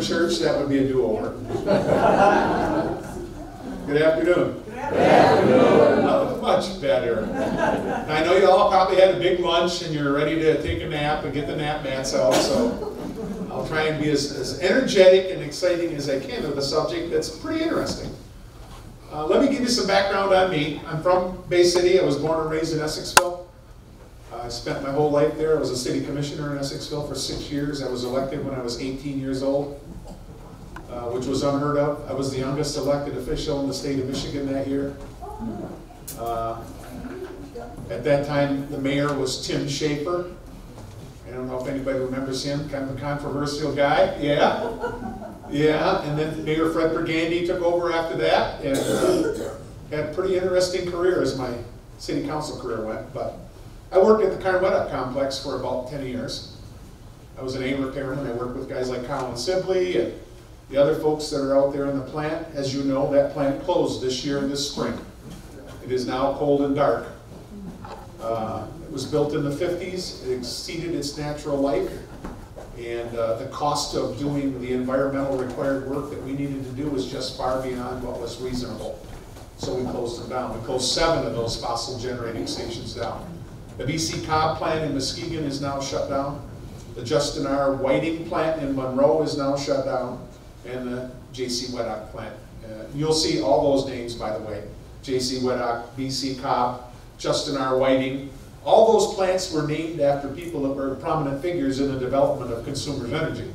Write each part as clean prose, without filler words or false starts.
to church, that would be a do-over. Good afternoon. Good afternoon. Oh, much better. I know you all probably had a big lunch and you're ready to take a nap and get the nap mats out, so I'll try and be as energetic and exciting as I can with a subject that's pretty interesting. Let me give you some background on me. I'm from Bay City. I was born and raised in Essexville. I spent my whole life there. I was a city commissioner in Essexville for 6 years. I was elected when I was 18 years old, which was unheard of. I was the youngest elected official in the state of Michigan that year. At that time, the mayor was Tim Schaefer. I don't know if anybody remembers him, kind of a controversial guy. Yeah, and then Mayor Fred Burgandy took over after that, and had a pretty interesting career as my city council career went. But I worked at the Carnweta complex for about 10 years. I was an A repairman. I worked with guys like Colin Sibley and the other folks that are out there in the plant. As you know, that plant closed this year in this spring. It is now cold and dark. It was built in the 50s. It exceeded its natural life. And the cost of doing the environmental required work that we needed to do was just far beyond what was reasonable. So we closed them down. We closed 7 of those fossil generating stations down. The BC Cobb plant in Muskegon is now shut down. The Justin R. Whiting plant in Monroe is now shut down. And the J.C. Weddock plant. You'll see all those names, by the way. J.C. Weddock, BC Cobb, Justin R. Whiting. All those plants were named after people that were prominent figures in the development of consumers' energy.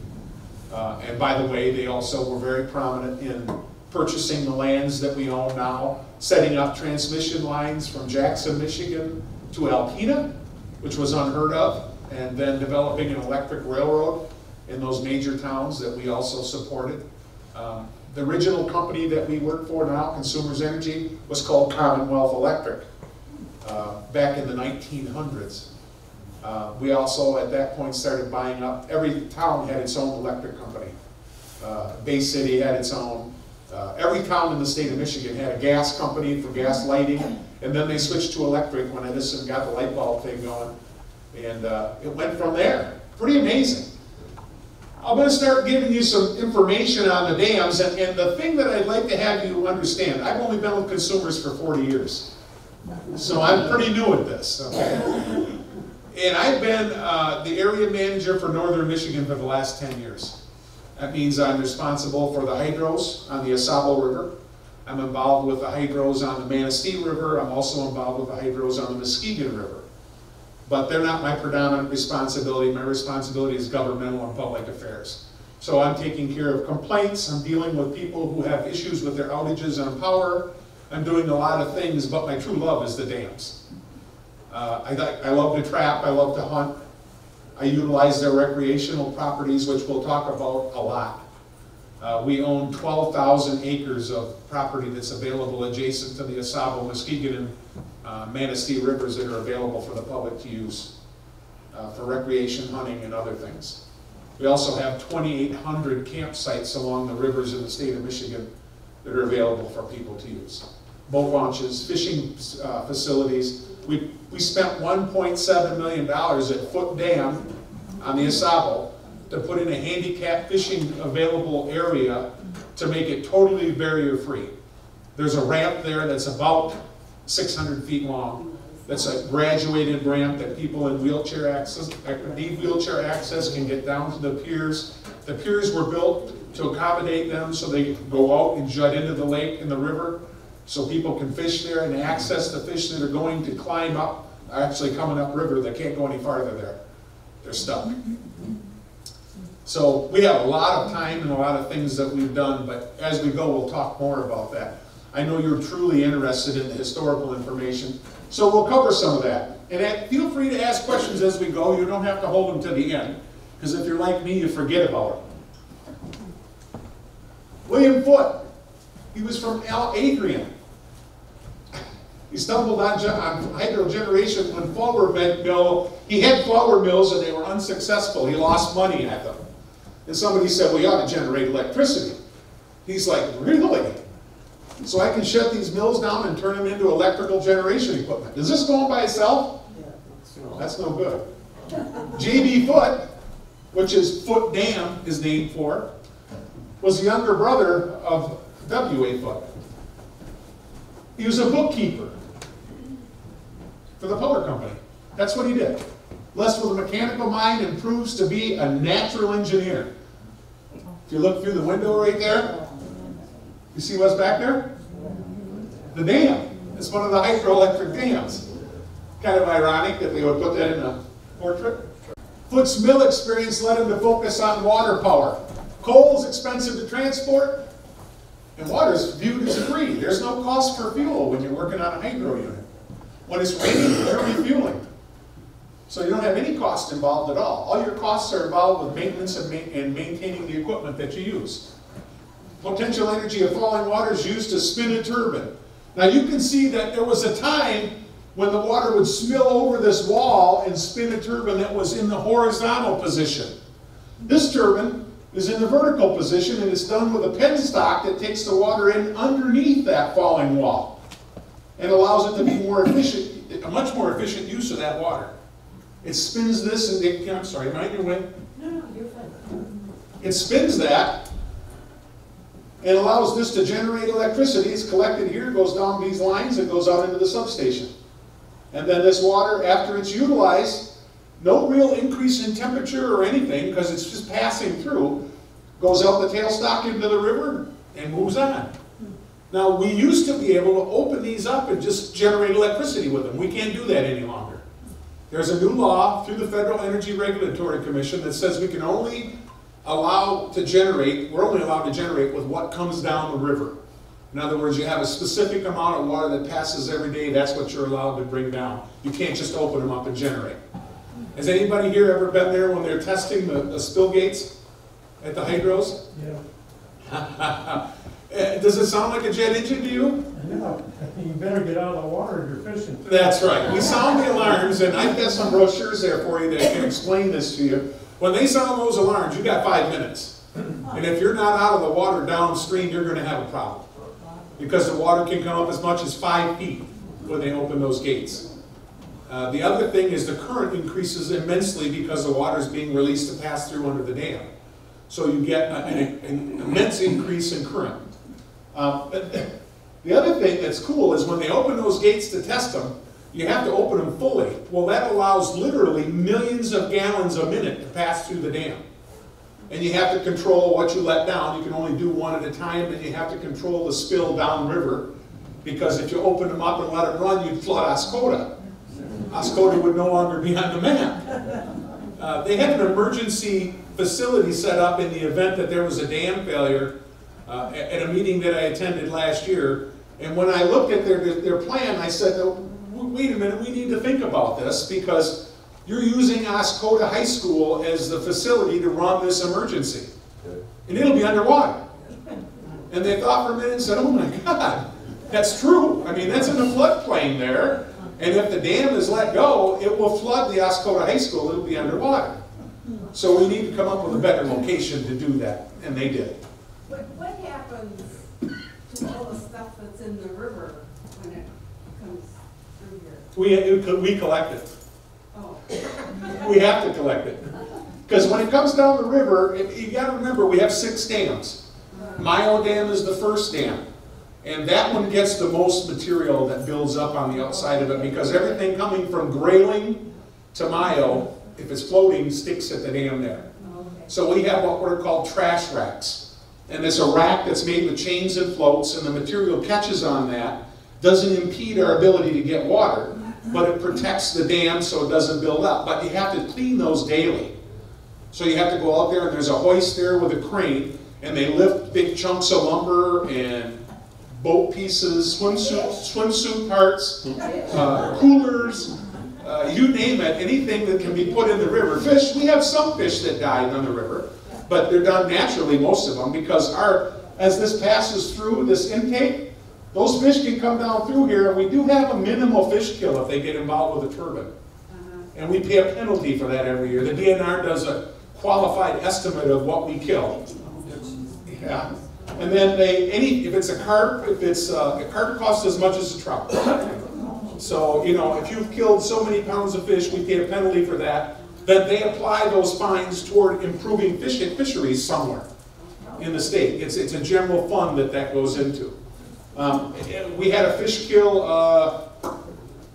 And by the way, they also were very prominent in purchasing the lands that we own now, setting up transmission lines from Jackson, Michigan to Alpena, which was unheard of, and then developing an electric railroad in those major towns that we also supported. The original company that we work for now, Consumers Energy, was called Commonwealth Electric back in the 1900s. We also, at that point, started buying up. Every town had its own electric company. Bay City had its own. Every town in the state of Michigan had a gas company for gas lighting, and then they switched to electric when Edison got the light bulb thing going. And it went from there. Pretty amazing. I'm going to start giving you some information on the dams, and the thing that I'd like to have you understand, I've only been with consumers for 40 years, so I'm pretty new at this, okay? And I've been the area manager for Northern Michigan for the last 10 years. That means I'm responsible for the hydros on the Asabo River. I'm involved with the hydros on the Manistee River. I'm also involved with the hydros on the Muskegon River. But they're not my predominant responsibility. My responsibility is governmental and public affairs. So I'm taking care of complaints. I'm dealing with people who have issues with their outages on power. I'm doing a lot of things, but my true love is the dams. I love to trap. I love to hunt. I utilize their recreational properties, which we'll talk about a lot. We own 12,000 acres of property that's available adjacent to the Asabo, Muskegon, and Manistee rivers that are available for the public to use for recreation, hunting, and other things. We also have 2,800 campsites along the rivers in the state of Michigan that are available for people to use. Boat launches, fishing facilities. We spent $1.7 million at Foot Dam on the Asabo to put in a handicap fishing available area to make it totally barrier-free. There's a ramp there that's about 600 feet long. That's a graduated ramp that people in wheelchair access, need wheelchair access, can get down to the piers. The piers were built to accommodate them so they can go out and jut into the lake and the river so people can fish there and access the fish that are going to climb up, actually coming up river. They can't go any farther there. They're stuck. So we have a lot of time and a lot of things that we've done, but as we go, we'll talk more about that. I know you're truly interested in the historical information, so we'll cover some of that. And feel free to ask questions as we go. You don't have to hold them to the end, because if you're like me, you forget about it. William Foote, he was from Adrian. He stumbled on hydrogeneration when flour mill. He had flour mills and they were unsuccessful. He lost money at them. And somebody said, well, you ought to generate electricity. He's like, really? So I can shut these mills down and turn them into electrical generation equipment. Is this going by itself? Yeah, that's no good. J.B. Foote, which is Foot Dam is named for, was the younger brother of W.A. Foote. He was a bookkeeper for the Power Company. That's what he did. Blessed with a mechanical mind and proves to be a natural engineer. If you look through the window right there, you see what's back there? The dam. It's one of the hydroelectric dams. Kind of ironic that they would put that in a portrait. Foote's mill experience led him to focus on water power. Coal is expensive to transport, and water is viewed as free. There's no cost for fuel when you're working on a hydro unit. When it's raining, you're refueling. So you don't have any cost involved at all. All your costs are involved with maintenance and maintaining the equipment that you use. Potential energy of falling water is used to spin a turbine. Now you can see that there was a time when the water would spill over this wall and spin a turbine that was in the horizontal position. This turbine is in the vertical position, and it's done with a penstock that takes the water in underneath that falling wall and allows it to be more efficient, a much more efficient use of that water. It spins this, and I'm sorry, mind your way? No, you're fine. It spins that and allows this to generate electricity. It's collected here, goes down these lines, and goes out into the substation. And then this water, after it's utilized, no real increase in temperature or anything, because it's just passing through, goes out the tailstock into the river and moves on. Now, we used to be able to open these up and just generate electricity with them. We can't do that any longer. There's a new law through the Federal Energy Regulatory Commission that says we can only allow to generate, we're only allowed to generate with what comes down the river. In other words, you have a specific amount of water that passes every day, that's what you're allowed to bring down. You can't just open them up and generate. Has anybody here ever been there when they're testing the spill gates at the hydros? Yeah. Does it sound like a jet engine to you? No, you better get out of the water if you're fishing. That's right. We sound the alarms, and I've got some brochures there for you that can explain this to you. When they sound those alarms, you got 5 minutes. And if you're not out of the water downstream, you're going to have a problem. Because the water can come up as much as 5 feet when they open those gates. The other thing is the current increases immensely because the water is being released to pass through under the dam. So you get an immense increase in current. The other thing that's cool is when they open those gates to test them, you have to open them fully. Well, that allows literally millions of gallons a minute to pass through the dam. And you have to control what you let down. You can only do one at a time, and you have to control the spill downriver, because if you open them up and let them run, you'd flood Oscoda. Oscoda would no longer be on the map. They had an emergency facility set up in the event that there was a dam failure at a meeting that I attended last year. And when I looked at their plan, I said, no, wait a minute, we need to think about this, because you're using Oscoda High School as the facility to run this emergency. And it'll be underwater. And they thought for a minute and said, oh my God, that's true. I mean, that's in the floodplain there. And if the dam is let go, it will flood the Oscoda High School. It'll be underwater. So we need to come up with a better location to do that. And they did. What happens to all the stuff that's in the river when it comes through here? We collect it. Oh. We have to collect it. Because when it comes down the river, you got to remember we have 6 dams. Mayo Dam is the first dam. And that one gets the most material that builds up on the outside of it, because everything coming from Grayling to Mayo, if it's floating, sticks at the dam there. Okay. So we have what are called trash racks. And it's a rack that's made with chains and floats, and the material catches on that, doesn't impede our ability to get water, but it protects the dam so it doesn't build up. But you have to clean those daily. So you have to go out there, and there's a hoist there with a crane, and they lift big chunks of lumber and boat pieces, swimsuit parts, coolers, you name it, anything that can be put in the river. Fish, we have some fish that die on the river, but they're done naturally, most of them, because as this passes through this intake, those fish can come down through here, and we do have a minimal fish kill if they get involved with a turbine. And we pay a penalty for that every year. The DNR does a qualified estimate of what we kill. Yeah. And then if it's a carp, a carp costs as much as a trout. So, you know, if you've killed so many pounds of fish, we pay a penalty for that. Then they apply those fines toward improving fisheries somewhere. in the state. It's a general fund that goes into. We had a fish kill,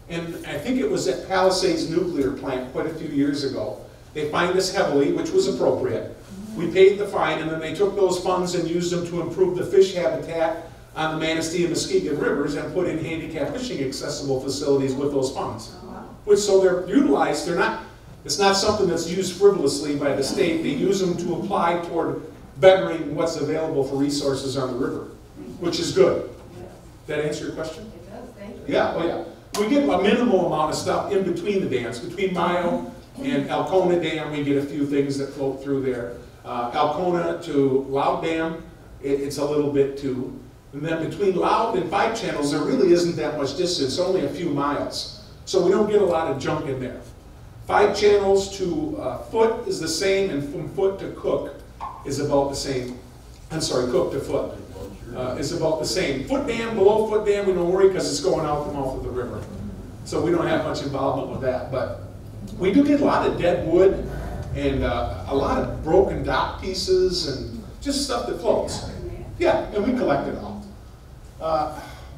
and I think it was at Palisades Nuclear Plant quite a few years ago. They fined us heavily, which was appropriate. We paid the fine, and then they took those funds and used them to improve the fish habitat on the Manistee and Muskegon rivers and put in handicap fishing accessible facilities with those funds. Which, so they're utilized, it's not something that's used frivolously by the state. They use them to apply toward bettering what's available for resources on the river, which is good. Did that answer your question? It does, thank you. Yeah, oh yeah. We get a minimal amount of stuff in between the dams. Between Mayo and Alcona Dam, we get a few things that float through there. Alcona to Loud Dam, it's a little bit too. And then between Loud and Five Channels, there really isn't that much distance, only a few miles. So we don't get a lot of junk in there. Five Channels to Foot is the same, and from Foot to Cook is about the same. I'm sorry, Cook to Foot is about the same. Foot Dam, below Foot Dam, we don't worry because it's going out the mouth of the river. So we don't have much involvement with that. But we do get a lot of dead wood and a lot of broken dock pieces and just stuff that floats. Yeah, and we collect it all.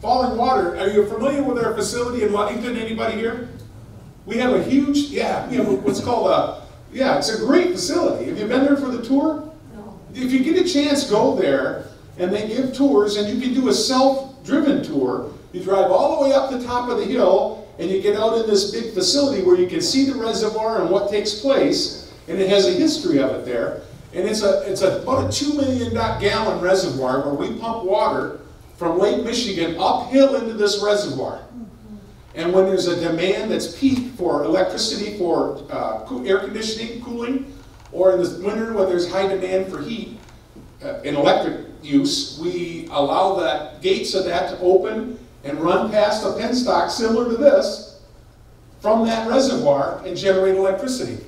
Falling water, are you familiar with our facility in Ludington? Anybody here? We have a huge, we have what's called it's a great facility. Have you been there for the tour? No. If you get a chance, go there, and they give tours, and you can do a self-driven tour. You drive all the way up the top of the hill, and you get out in this big facility where you can see the reservoir and what takes place, and it has a history of it there. And it's about a 2 million gallon reservoir where we pump water from Lake Michigan uphill into this reservoir. And when there's a demand that's peak for electricity for air conditioning, cooling, or in the winter when there's high demand for heat in electric use, we allow the gates of that to open and run past a penstock similar to this from that reservoir and generate electricity.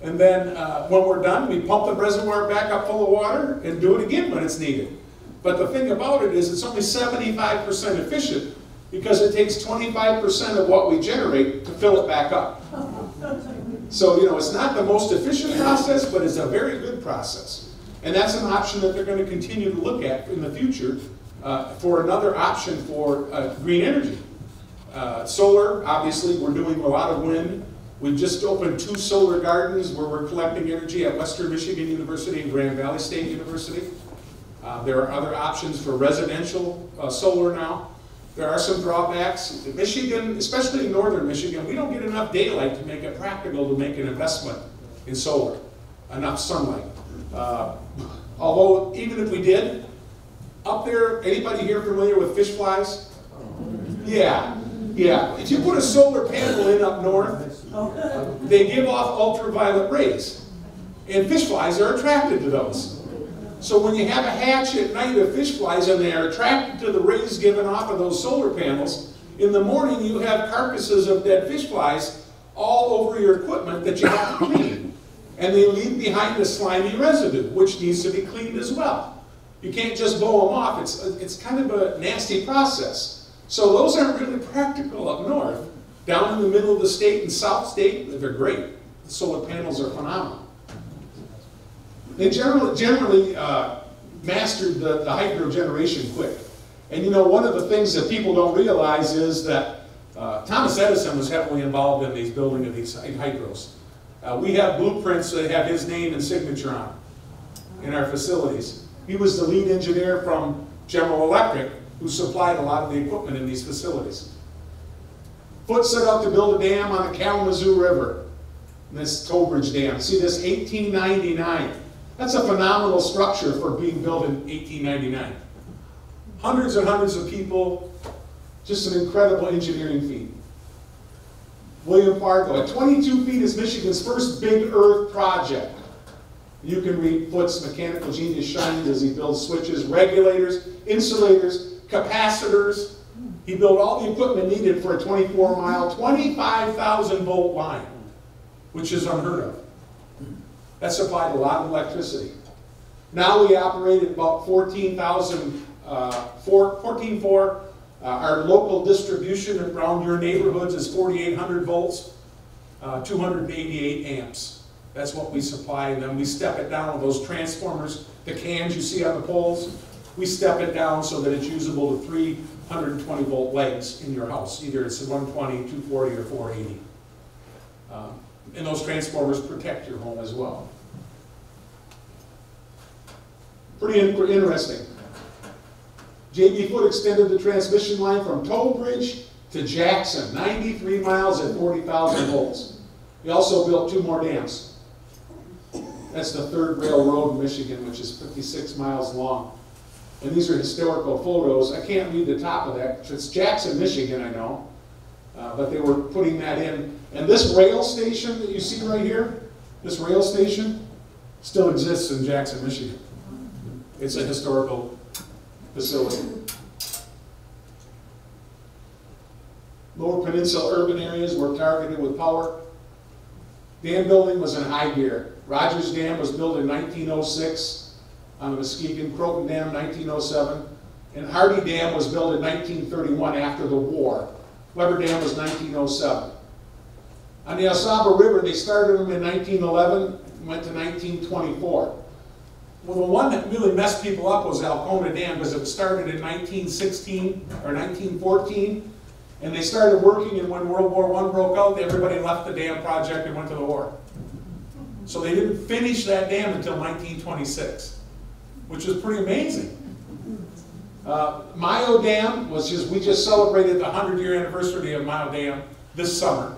And then when we're done, we pump the reservoir back up full of water and do it again when it's needed. But the thing about it is it's only 75% efficient because it takes 25% of what we generate to fill it back up. So, it's not the most efficient process, but it's a very good process. And that's an option that they're going to continue to look at in the future for another option for green energy. Solar, obviously, we're doing a lot of wind. We've just opened 2 solar gardens where we're collecting energy at Western Michigan University and Grand Valley State University. There are other options for residential solar now. There are some drawbacks. In Michigan, especially in northern Michigan, we don't get enough daylight to make it practical to make an investment in solar, enough sunlight. Although, even if we did, up there, anybody here familiar with fish flies? Yeah. If you put a solar panel in up north, they give off ultraviolet rays. And fish flies are attracted to those. So when you have a hatch at night of fish flies and they are attracted to the rays given off of those solar panels, in the morning you have carcasses of dead fish flies all over your equipment that you have to clean. And they leave behind a slimy residue, which needs to be cleaned as well. You can't just blow them off. It's kind of a nasty process. So those aren't really practical up north. Down in the middle of the state and south state, they're great. The solar panels are phenomenal. They generally mastered the hydro generation quick. And one of the things that people don't realize is that Thomas Edison was heavily involved in these building of these hydros. We have blueprints that have his name and signature on in our facilities. He was the lead engineer from General Electric who supplied a lot of the equipment in these facilities. Foote set out to build a dam on the Kalamazoo River. This Toll Bridge Dam. See this, 1899. That's a phenomenal structure for being built in 1899. Hundreds and hundreds of people, just an incredible engineering feat. William Fargo, at 22 feet is Michigan's first big earth project. You can read Foote's mechanical genius shines as he builds switches, regulators, insulators, capacitors. He built all the equipment needed for a 24-mile, 25,000-volt line, which is unheard of. That supplied a lot of electricity. Now we operate at about 14,400. Our local distribution around your neighborhoods is 4,800 volts, 288 amps. That's what we supply, and then we step it down with those transformers The cans you see on the poles, we step it down so that it's usable to 320 volt legs in your house. Either it's 120, 240, or 480. And those transformers protect your home as well. Pretty interesting. J.B. Foote extended the transmission line from Toll Bridge to Jackson, 93 miles at 40,000 volts. He also built 2 more dams. That's the third railroad in Michigan, which is 56 miles long. And these are historical photos. I can't read the top of that. It's Jackson, Michigan, I know. But they were putting that in. And this rail station that you see right here, this rail station, still exists in Jackson, Michigan. It's a historical facility. Lower Peninsula urban areas were targeted with power. Dam building was in high gear. Rogers Dam was built in 1906 on the Muskegon. Croton Dam 1907. And Hardy Dam was built in 1931 after the war. Weber Dam was 1907. On the El Saba River, they started them in 1911 and went to 1924. Well, the one that really messed people up was Alcona Dam because it was started in 1916 or 1914. And they started working, and when World War I broke out, everybody left the dam project and went to the war. So they didn't finish that dam until 1926, which was pretty amazing. Mayo Dam was we just celebrated the 100-year anniversary of Mayo Dam this summer.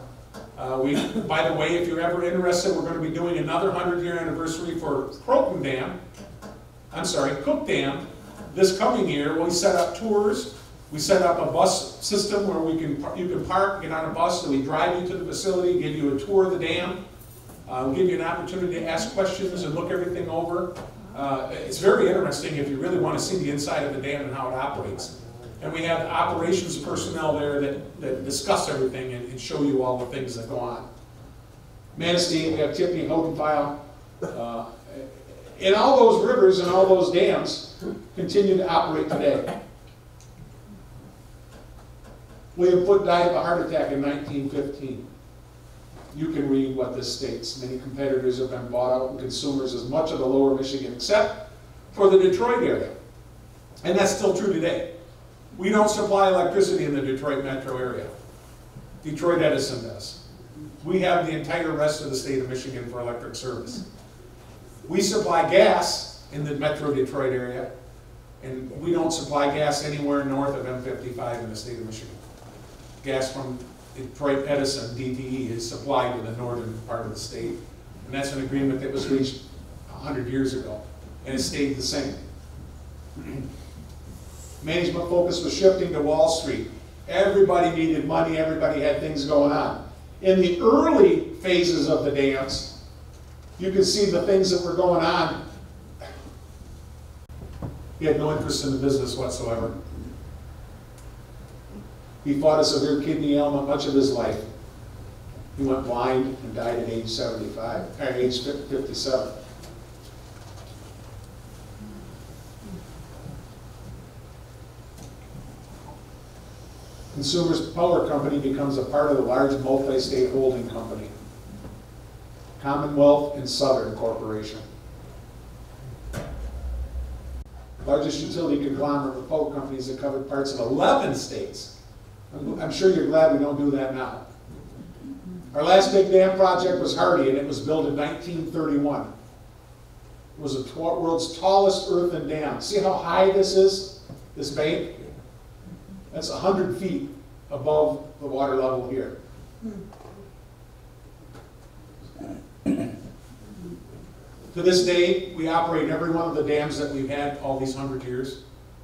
By the way, if you're ever interested, we're going to be doing another 100-year anniversary for Croton Dam, Cook Dam, this coming year. We set up tours. We set up a bus system where you can park, get on a bus, and we drive you to the facility, give you a tour of the dam, give you an opportunity to ask questions and look everything over. It's very interesting if you really want to see the inside of the dam and how it operates. And we have operations personnel there that discuss everything and show you all the things that go on. Manistee, we have Tippy, Hodenfile. And all those rivers and all those dams continue to operate today. William Foote died of a heart attack in 1915. You can read what this states. Many competitors have been bought out, and consumers as much of the lower Michigan, except for the Detroit area. And that's still true today. We don't supply electricity in the Detroit metro area. Detroit Edison does. We have the entire rest of the state of Michigan for electric service. We supply gas in the metro Detroit area, and we don't supply gas anywhere north of M55 in the state of Michigan. Gas from Detroit Edison, DTE, is supplied to the northern part of the state. And that's an agreement that was reached 100 years ago. And it stayed the same. Management focus was shifting to Wall Street. Everybody needed money. Everybody had things going on. In the early phases of the dams, you can see the things that were going on. He had no interest in the business whatsoever. He fought a severe kidney ailment much of his life. He went blind and died at age 57. Consumers Power Company becomes a part of the large multi-state holding company. Commonwealth and Southern Corporation. Largest utility conglomerate with power companies that covered parts of 11 states. I'm sure you're glad we don't do that now. Our last big dam project was Hardy, and it was built in 1931. It was the world's tallest earthen dam. See how high this is, this bank? That's 100 feet above the water level here. To this day, we operate every one of the dams that we've had all these 100 years.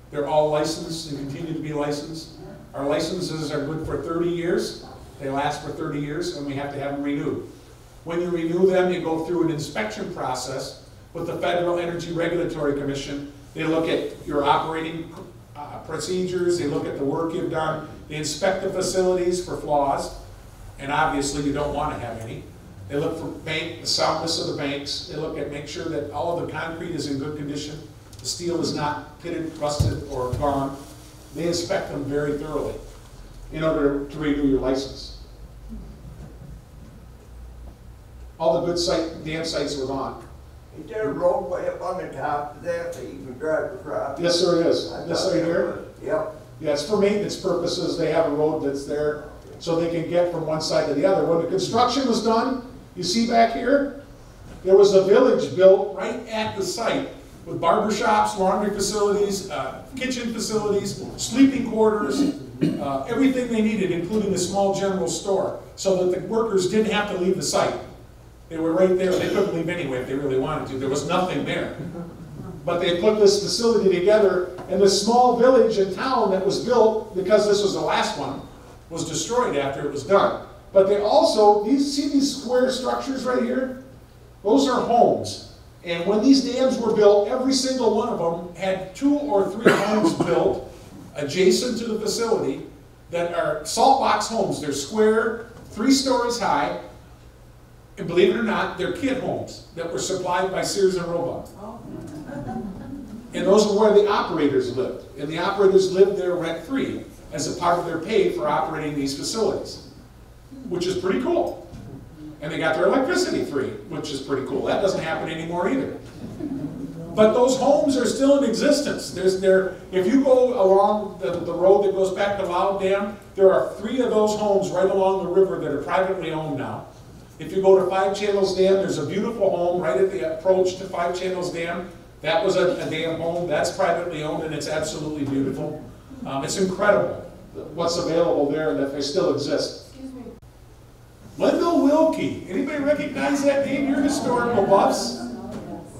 They're all licensed and continue to be licensed. Our licenses are good for 30 years. They last for 30 years, and we have to have them renewed. When you renew them, you go through an inspection process with the Federal Energy Regulatory Commission. They look at your operating procedures. They look at the work you've done. They inspect the facilities for flaws, and obviously you don't want to have any. They look for the soundness of the banks. They look at make sure that all of the concrete is in good condition. The steel is not pitted, rusted, or gone. They inspect them very thoroughly in order to renew your license. All the good dam sites were gone. Is there a roadway up on the top of that that you can drive across? Yes, sir, it is. I This thought right there here? was. Yep. Yeah, it's for maintenance purposes. They have a road that's there so they can get from one side to the other. When the construction was done, you see back here, there was a village built right at the site with barber shops, laundry facilities, kitchen facilities, sleeping quarters, everything they needed, including a small general store, so that the workers didn't have to leave the site. They were right there. They couldn't leave anyway if they really wanted to. There was nothing there. But they put this facility together, and this small village and town that was built, because this was the last one, was destroyed after it was done. But they also, see these square structures right here? Those are homes. And when these dams were built, every single one of them had 2 or 3 homes built adjacent to the facility that are salt box homes. They're square, 3 stories high, and believe it or not, they're kid homes that were supplied by Sears and Roebuck. And those are where the operators lived. And the operators lived there rent-free as a part of their pay for operating these facilities, which is pretty cool. And they got their electricity free, which is pretty cool. That doesn't happen anymore either. But those homes are still in existence. If you go along the road that goes back to Loud Dam, there are 3 of those homes right along the river that are privately owned now. If you go to Five Channels Dam, there's a beautiful home right at the approach to Five Channels Dam. That was a dam home. That's privately owned, and it's absolutely beautiful. It's incredible what's available there and that they still exist. Excuse me. Wendell Willkie. Anybody recognize that name? You're historical buffs.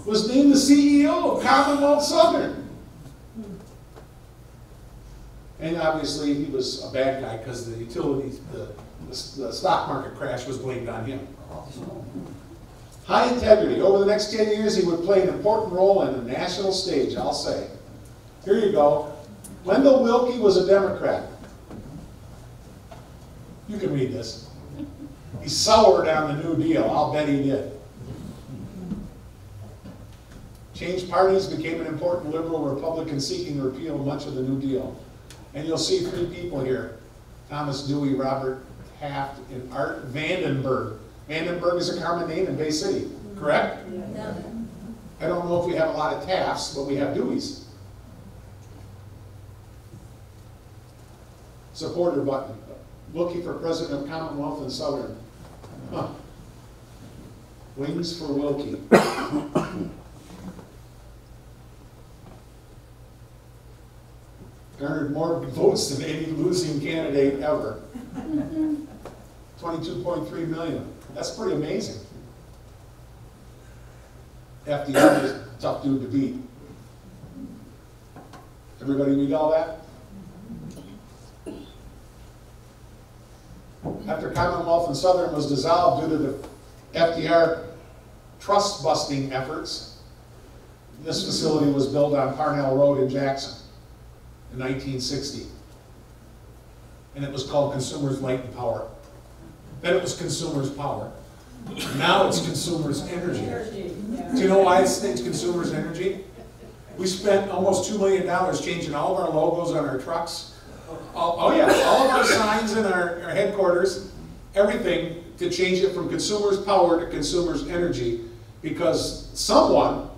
Was named the CEO of Commonwealth Southern. And obviously he was a bad guy because the utilities, the stock market crash was blamed on him. High integrity. Over the next 10 years, he would play an important role in the national stage, I'll say. Here you go. Wendell Willkie was a Democrat. You can read this. He soured on the New Deal. I'll bet he did. Changed parties, became an important liberal Republican seeking to repeal much of the New Deal. And you'll see 3 people here. Thomas Dewey, Robert Taft, and Art Vandenberg. Vandenberg is a common name in Bay City, correct? Yeah. I don't know if we have a lot of Tafts, but we have Deweys. Supporter button. Looking for President of Commonwealth and Southern. Huh. Wings for Willkie. Garnered more votes than any losing candidate ever. 22.3 million. That's pretty amazing. FDR is a tough dude to beat. Everybody read all that? After Commonwealth and Southern was dissolved due to the FDR trust-busting efforts, this facility was built on Parnell Road in Jackson in 1960. And it was called Consumers Light and Power. Then it was Consumers Power. Now it's Consumers Energy. Do you know why it's Consumers Energy? We spent almost $2 million changing all of our logos on our trucks. Oh yeah, all of our signs in our headquarters, everything to change it from Consumers Power to Consumers Energy, because someone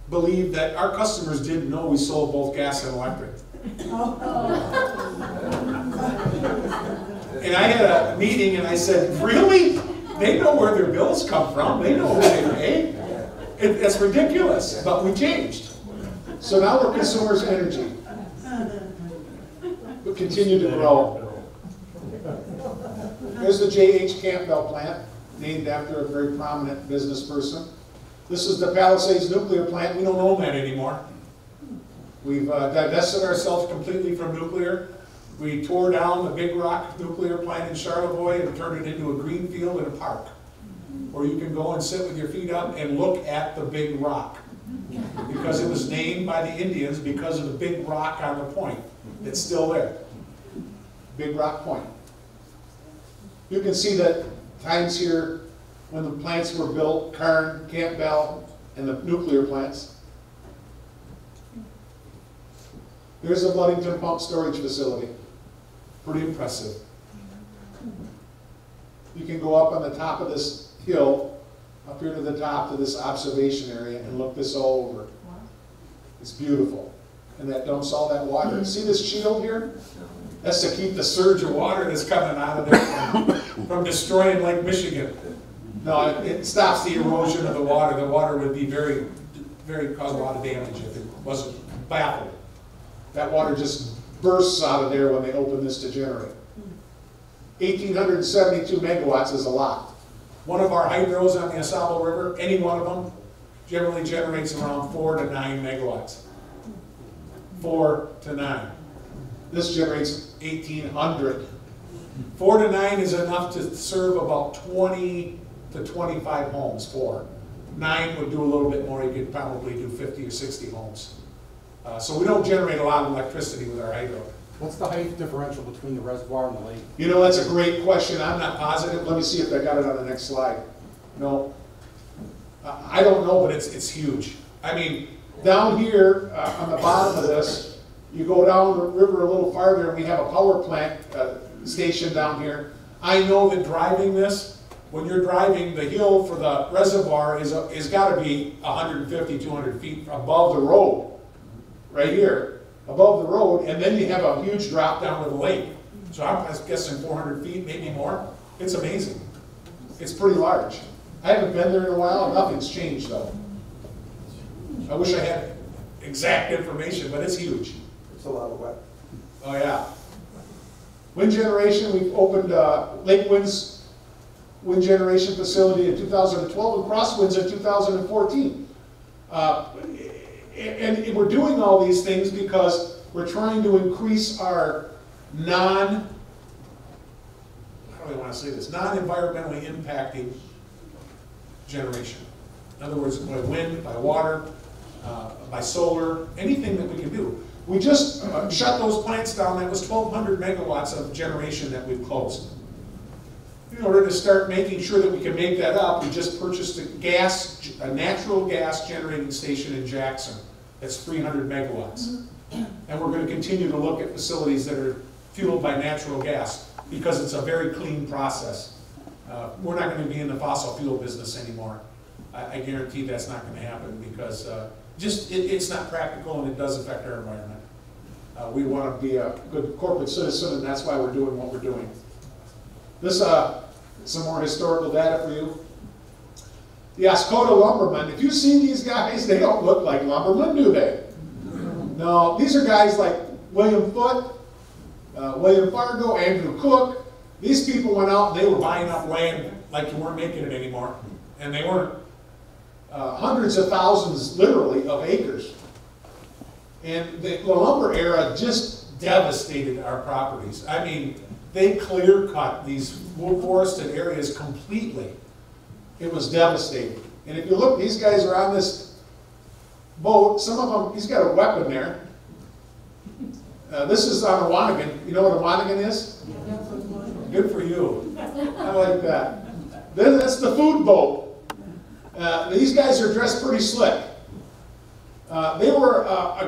believed that our customers didn't know we sold both gas and electric. And I had a meeting and I said, really? They know where their bills come from. They know who they pay. It's ridiculous, but we changed. So now we're Consumers Energy. We continue to grow. Here's the J.H. Campbell plant, named after a very prominent business person. This is the Palisades nuclear plant. We don't own that anymore. We've divested ourselves completely from nuclear. We tore down the Big Rock nuclear plant in Charlevoix and turned it into a green field and a park, where you can go and sit with your feet up and look at the Big Rock, because it was named by the Indians because of the big rock on the point. It's still there. Big Rock Point. You can see that times here when the plants were built, Karn, Campbell, and the nuclear plants. Here's the Ludington Pump Storage Facility. Pretty impressive. You can go up on the top of this hill up here to the top to this observation area and look this all over. It's beautiful. And that dumps all that water. See this shield here? That's to keep the surge of water that's coming out of there from destroying Lake Michigan. No, it stops the erosion of the water. The water would be cause a lot of damage if it wasn't baffled. That water just bursts out of there when they open this to generate. 1,872 megawatts is a lot. One of our hydros on the Asabo River, any one of them, generally generates around 4 to 9 megawatts. 4 to 9. This generates 1,800. 4 to 9 is enough to serve about 20 to 25 homes. 4. 9 would do a little bit more. You could probably do 50 or 60 homes. So we don't generate a lot of electricity with our hydro. What's the height differential between the reservoir and the lake? You know, that's a great question. I'm not positive. Let me see if I got it on the next slide. No. I don't know, but it's huge. I mean, down here on the bottom of this, you go down the river a little farther and we have a power plant station down here. I know that driving this, when you're driving, the hill for the reservoir is got to be 150, 200 feet above the road. Right here, above the road, and then you have a huge drop down to the lake. So I'm guessing 400 feet, maybe more. It's amazing. It's pretty large. I haven't been there in a while, and nothing's changed though. I wish I had exact information, but it's huge. It's a lot of wet. Oh yeah. Wind generation, we've opened Lake Wind's wind generation facility in 2012 and Crosswinds in 2014. And we're doing all these things because we're trying to increase our how do I want to say this, non-environmentally impacting generation. In other words, by wind, by water, by solar, anything that we can do. We just shut those plants down. That was 1,200 megawatts of generation that we've closed. In order to start making sure that we can make that up, we just purchased a natural gas generating station in Jackson. That's 300 megawatts. And we're going to continue to look at facilities that are fueled by natural gas because it's a very clean process. We're not going to be in the fossil fuel business anymore. I guarantee that's not going to happen because it's not practical and it does affect our environment. We want to be a good corporate citizen, and that's why we're doing what we're doing. This some more historical data for you. The Oscoda lumbermen, if you see these guys, they don't look like lumbermen, do they? No, these are guys like William Foote, William Fargo, Andrew Cook. These people went out and they were buying up land like you weren't making it anymore. And they weren't. Hundreds of thousands, literally, of acres. And the lumber era just devastated our properties. I mean, they clear-cut these forested areas completely. It was devastating. And if you look, these guys are on this boat. Some of them, he's got a weapon there. This is on a Wanigan. You know what a Wanigan is? Good for you. I like that. Then that's the food boat. These guys are dressed pretty slick. They were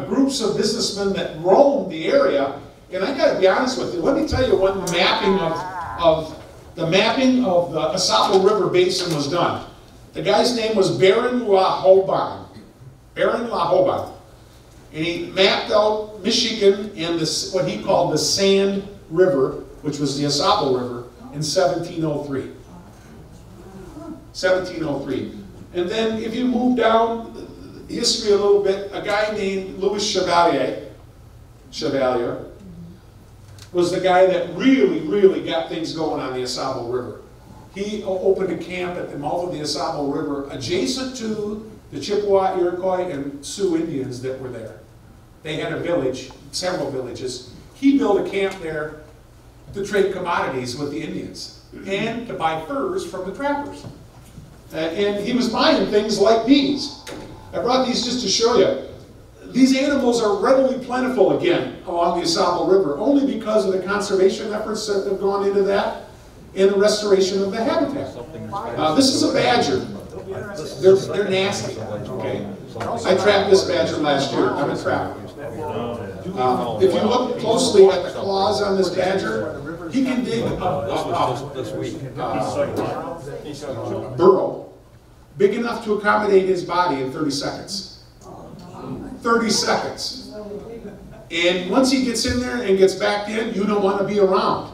groups of businessmen that roamed the area. And I got to be honest with you. Let me tell you when the mapping of the Asabo River Basin was done. The guy's name was Baron Lahoban. Baron Lahoban. And he mapped out Michigan and this, what he called the Sand River, which was the Asabo River, in 1703. 1703. And then if you move down history a little bit, a guy named Louis Chevalier was the guy that really got things going on the Asabo River. He opened a camp at the mouth of the Asabo River adjacent to the Chippewa, Iroquois, and Sioux Indians that were there. They had a village, several villages. He built a camp there to trade commodities with the Indians and to buy furs from the trappers. And he was buying things like these. I brought these just to show you. These animals are readily plentiful again along the Asabo River, only because of the conservation efforts that have gone into that and the restoration of the habitat. This is a badger. They're nasty. Okay. I trapped this badger last year. I'm a trapper. If you look closely at the claws on this badger, he can dig a burrow big enough to accommodate his body in 30 seconds. 30 seconds. And once he gets in there and gets back in, you don't want to be around.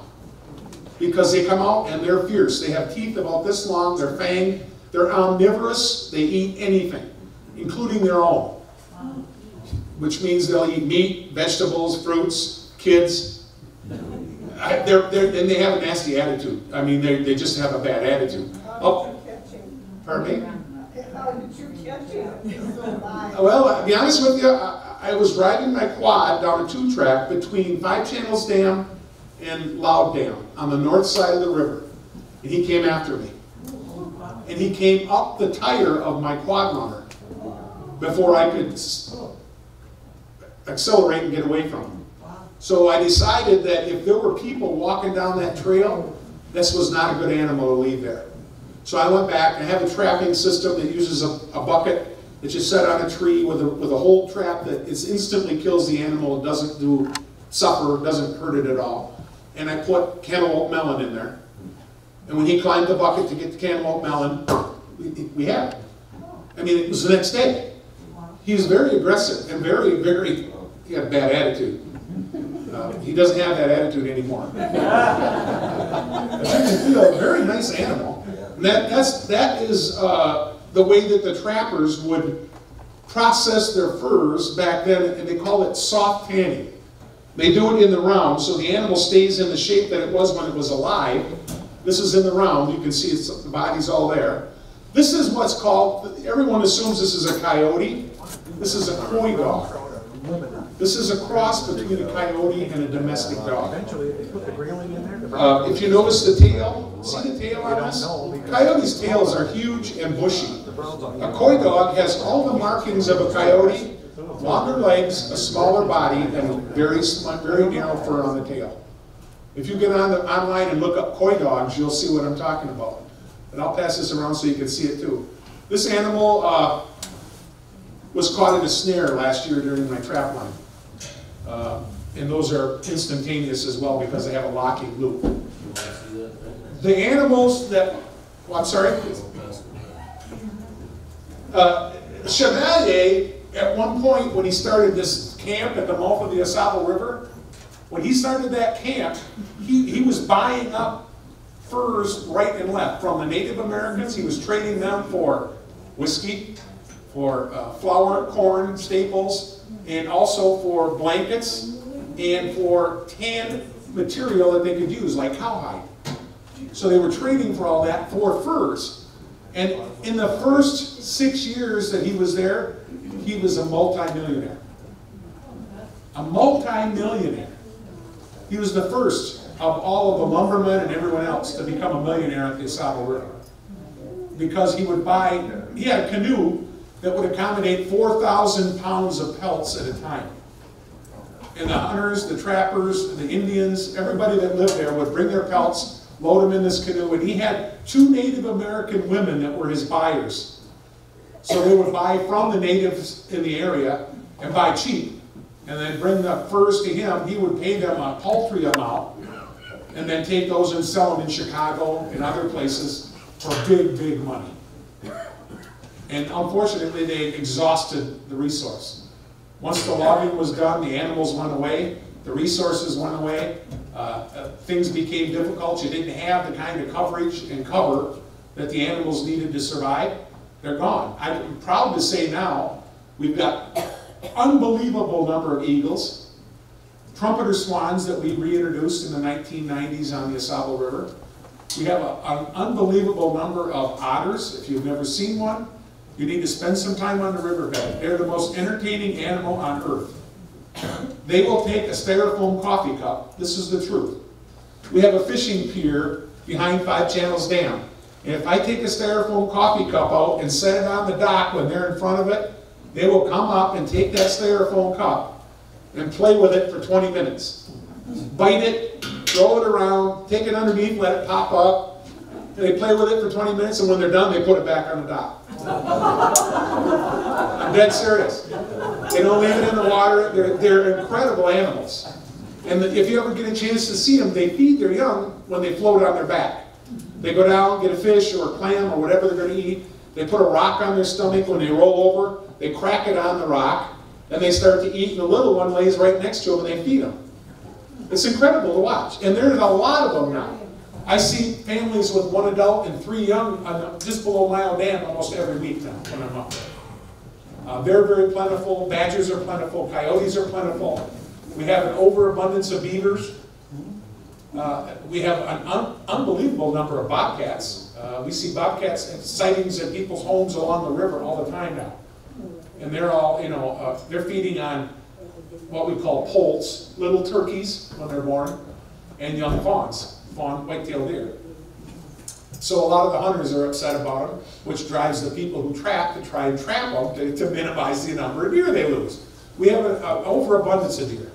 Because they come out and they're fierce. They have teeth about this long, they're fanged, they're omnivorous, they eat anything, including their own. Which means they'll eat meat, vegetables, fruits, kids. And they have a nasty attitude. I mean, they just have a bad attitude. Oh, pardon me? How did you catch him? Well, to be honest with you, I was riding my quad down a 2-track between Five Channels Dam and Loud Dam on the north side of the river. And he came after me. And he came up the tire of my quad runner before I could accelerate and get away from him. So I decided that if there were people walking down that trail, this was not a good animal to leave there. So I went back. I have a trapping system that uses a bucket that you set on a tree with a hole trap that instantly kills the animal. It doesn't suffer, doesn't hurt it at all. And I put cantaloupe melon in there. And when he climbed the bucket to get the cantaloupe melon, we had it. I mean, it was the next day. He was very aggressive and he had a bad attitude. He doesn't have that attitude anymore. But you can feel a very nice animal. And that is the way that the trappers would process their furs back then, and they call it soft tanning. They do it in the round, so the animal stays in the shape that it was when it was alive. This is in the round. You can see the body's all there. This is what's called, everyone assumes this is a coyote. This is a coy dog. This is a cross between a coyote and a domestic dog. If you notice the tail, see the tail on this? Coyotes' tails are huge and bushy. A coy dog has all the markings of a coyote, longer legs, a smaller body, and very narrow fur on the tail. If you get online and look up coy dogs, you'll see what I'm talking about. And I'll pass this around so you can see it too. This animal was caught in a snare last year during my trap line. And those are instantaneous as well because they have a locking loop. The animals that, well, I'm sorry? Chevalier, at one point when he started this camp at the mouth of the Asaba River, when he started that camp, he was buying up furs right and left from the Native Americans. He was trading them for whiskey, for flour, corn, staples, and also for blankets and for tan material that they could use, like cowhide. So they were trading for all that for furs. And in the first 6 years that he was there, he was a multi-millionaire. A multi-millionaire. He was the first of all of the lumbermen and everyone else to become a millionaire at the Asaba River. Because he would buy, he had a canoe that would accommodate 4,000 pounds of pelts at a time. And the hunters, the trappers, the Indians, everybody that lived there would bring their pelts, load them in this canoe, and he had 2 Native American women that were his buyers. So they would buy from the natives in the area and buy cheap. And then bring the furs to him. He would pay them a paltry amount and then take those and sell them in Chicago and other places for big, big money. And unfortunately, they exhausted the resource. Once the logging was done, the animals went away, the resources went away, things became difficult. You didn't have the kind of coverage and cover that the animals needed to survive. They're gone. I'm proud to say now, we've got unbelievable number of eagles, trumpeter swans that we reintroduced in the 1990s on the Asaba River. We have an unbelievable number of otters. If you've never seen one, you need to spend some time on the riverbed. They're the most entertaining animal on earth. They will take a styrofoam coffee cup. This is the truth. We have a fishing pier behind Five Channels Dam. And if I take a styrofoam coffee cup out and set it on the dock when they're in front of it, they will come up and take that styrofoam cup and play with it for 20 minutes. Bite it, throw it around, take it underneath, let it pop up. And they play with it for 20 minutes, and when they're done, they put it back on the dock. I'm dead serious. They don't leave it in the water. They're incredible animals. And if you ever get a chance to see them, they feed their young when they float on their back. They go down, get a fish or a clam or whatever they're going to eat, They put a rock on their stomach. When they roll over, they crack it on the rock, and they start to eat, and the little one lays right next to them, and they feed them. It's incredible to watch, and there's a lot of them now. I see families with 1 adult and 3 young just below Mile Dam almost every week now when I'm up there. They're very plentiful. Badgers are plentiful. Coyotes are plentiful. We have an overabundance of beavers. We have an unbelievable number of bobcats. We see bobcats sightings at people's homes along the river all the time now. And they're all, they're feeding on what we call poults, little turkeys when they're born, and young fawns, white-tailed deer. So a lot of the hunters are upset about them, which drives the people who trap to try and trap them to minimize the number of deer they lose. We have an overabundance of deer.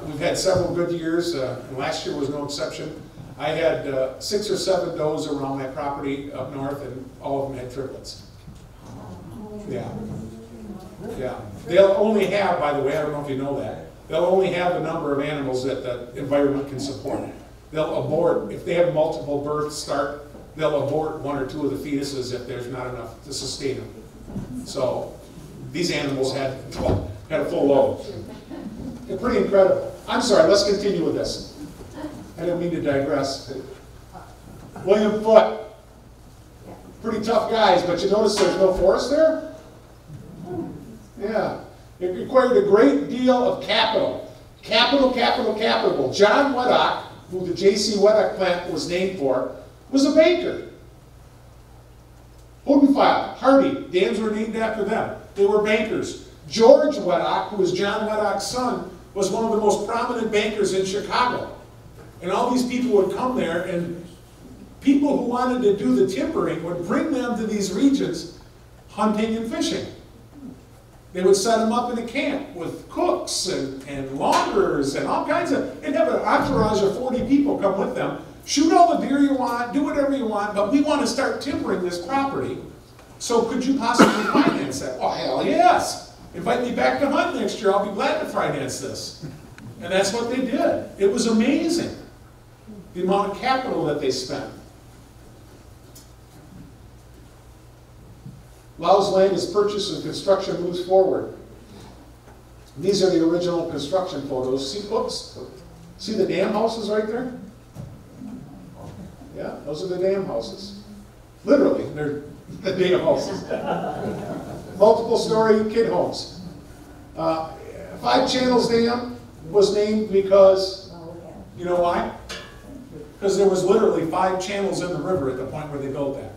We've had several good years, and last year was no exception. I had 6 or 7 does around my property up north, and all of them had triplets. Yeah. Yeah. They'll only have, by the way, I don't know if you know that, they'll only have the number of animals that the environment can support. They'll abort, if they have multiple births start, they'll abort 1 or 2 of the fetuses if there's not enough to sustain them. So these animals had a full load. They're pretty incredible. I'm sorry, let's continue with this. I didn't mean to digress. William Foote. Pretty tough guys, but you notice there's no forest there? Yeah. It required a great deal of capital. Capital. John Weddock, who the J.C. Weddock plant was named for, was a baker. Hodenfile, Hardy, dams were named after them. They were bankers. George Weddock, who was John Weddock's son, was one of the most prominent bankers in Chicago. And all these people would come there, and people who wanted to do the timbering would bring them to these regions hunting and fishing. They would set them up in a camp with cooks and launderers and all kinds of, they'd have an entourage of 40 people come with them, shoot all the deer you want, do whatever you want, but we want to start timbering this property. So could you possibly finance that? Oh, hell yes. Invite me back to hunt next year. I'll be glad to finance this. And that's what they did. It was amazing, the amount of capital that they spent. Lau's land is purchased and construction moves forward. These are the original construction photos. See, oops, see the dam houses right there? Yeah, those are the dam houses. Literally, they're the dam houses. Multiple story kid homes. 5 Channels Dam was named because, you know why? Because there was literally 5 channels in the river at the point where they built that.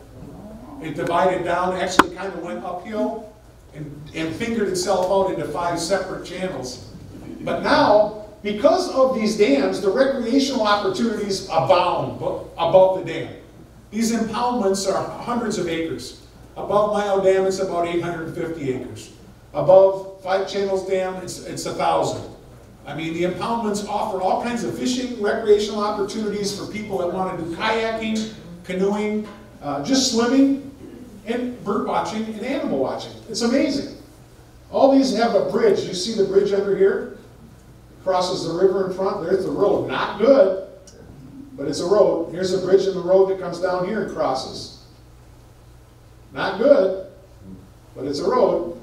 It divided down, actually kind of went uphill and fingered itself out into 5 separate channels. But now, because of these dams, the recreational opportunities abound above the dam. These impoundments are hundreds of acres. Above Mile Dam, it's about 850 acres. Above 5 Channels Dam, it's 1,000. I mean, the impoundments offer all kinds of fishing, recreational opportunities for people that want to do kayaking, canoeing, just swimming, and bird watching and animal watching. It's amazing. All these have a bridge. You see the bridge under here? It crosses the river in front. There's the road. Not good, but it's a road. Here's a bridge in the road that comes down here and crosses. Not good, but it's a road.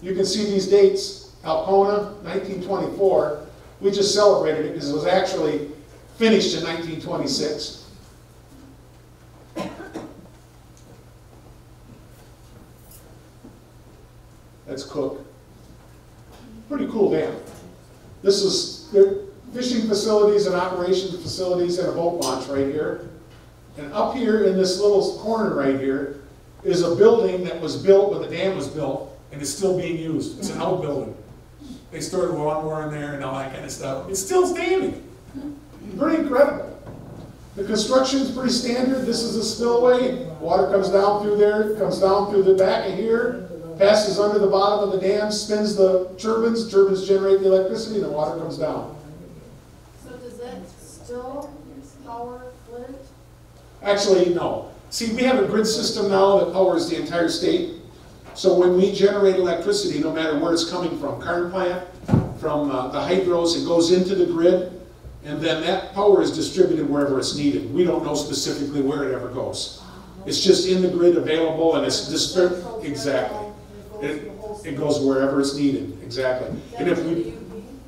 You can see these dates. Alcona, 1924. We just celebrated it because it was actually finished in 1926. That's Cook. Pretty cool dam. This is their fishing facilities and operation facilities and a boat launch right here. And up here in this little corner right here is a building that was built when the dam was built and is still being used. It's an old building. They stored a lawnmower in there and all that kind of stuff. It's still standing. Pretty incredible. The construction's pretty standard. This is a spillway. Water comes down through there, comes down through the back of here, passes under the bottom of the dam, spins the turbines. Turbines generate the electricity, and the water comes down. So does that still power Flint? Actually, no. See, we have a grid system now that powers the entire state. So when we generate electricity, no matter where it's coming from, Kern plant, from the hydros, it goes into the grid, and then that power is distributed wherever it's needed. We don't know specifically where it ever goes. It's just in the grid available and it's distributed, exactly. It goes wherever it's needed, exactly. And if we,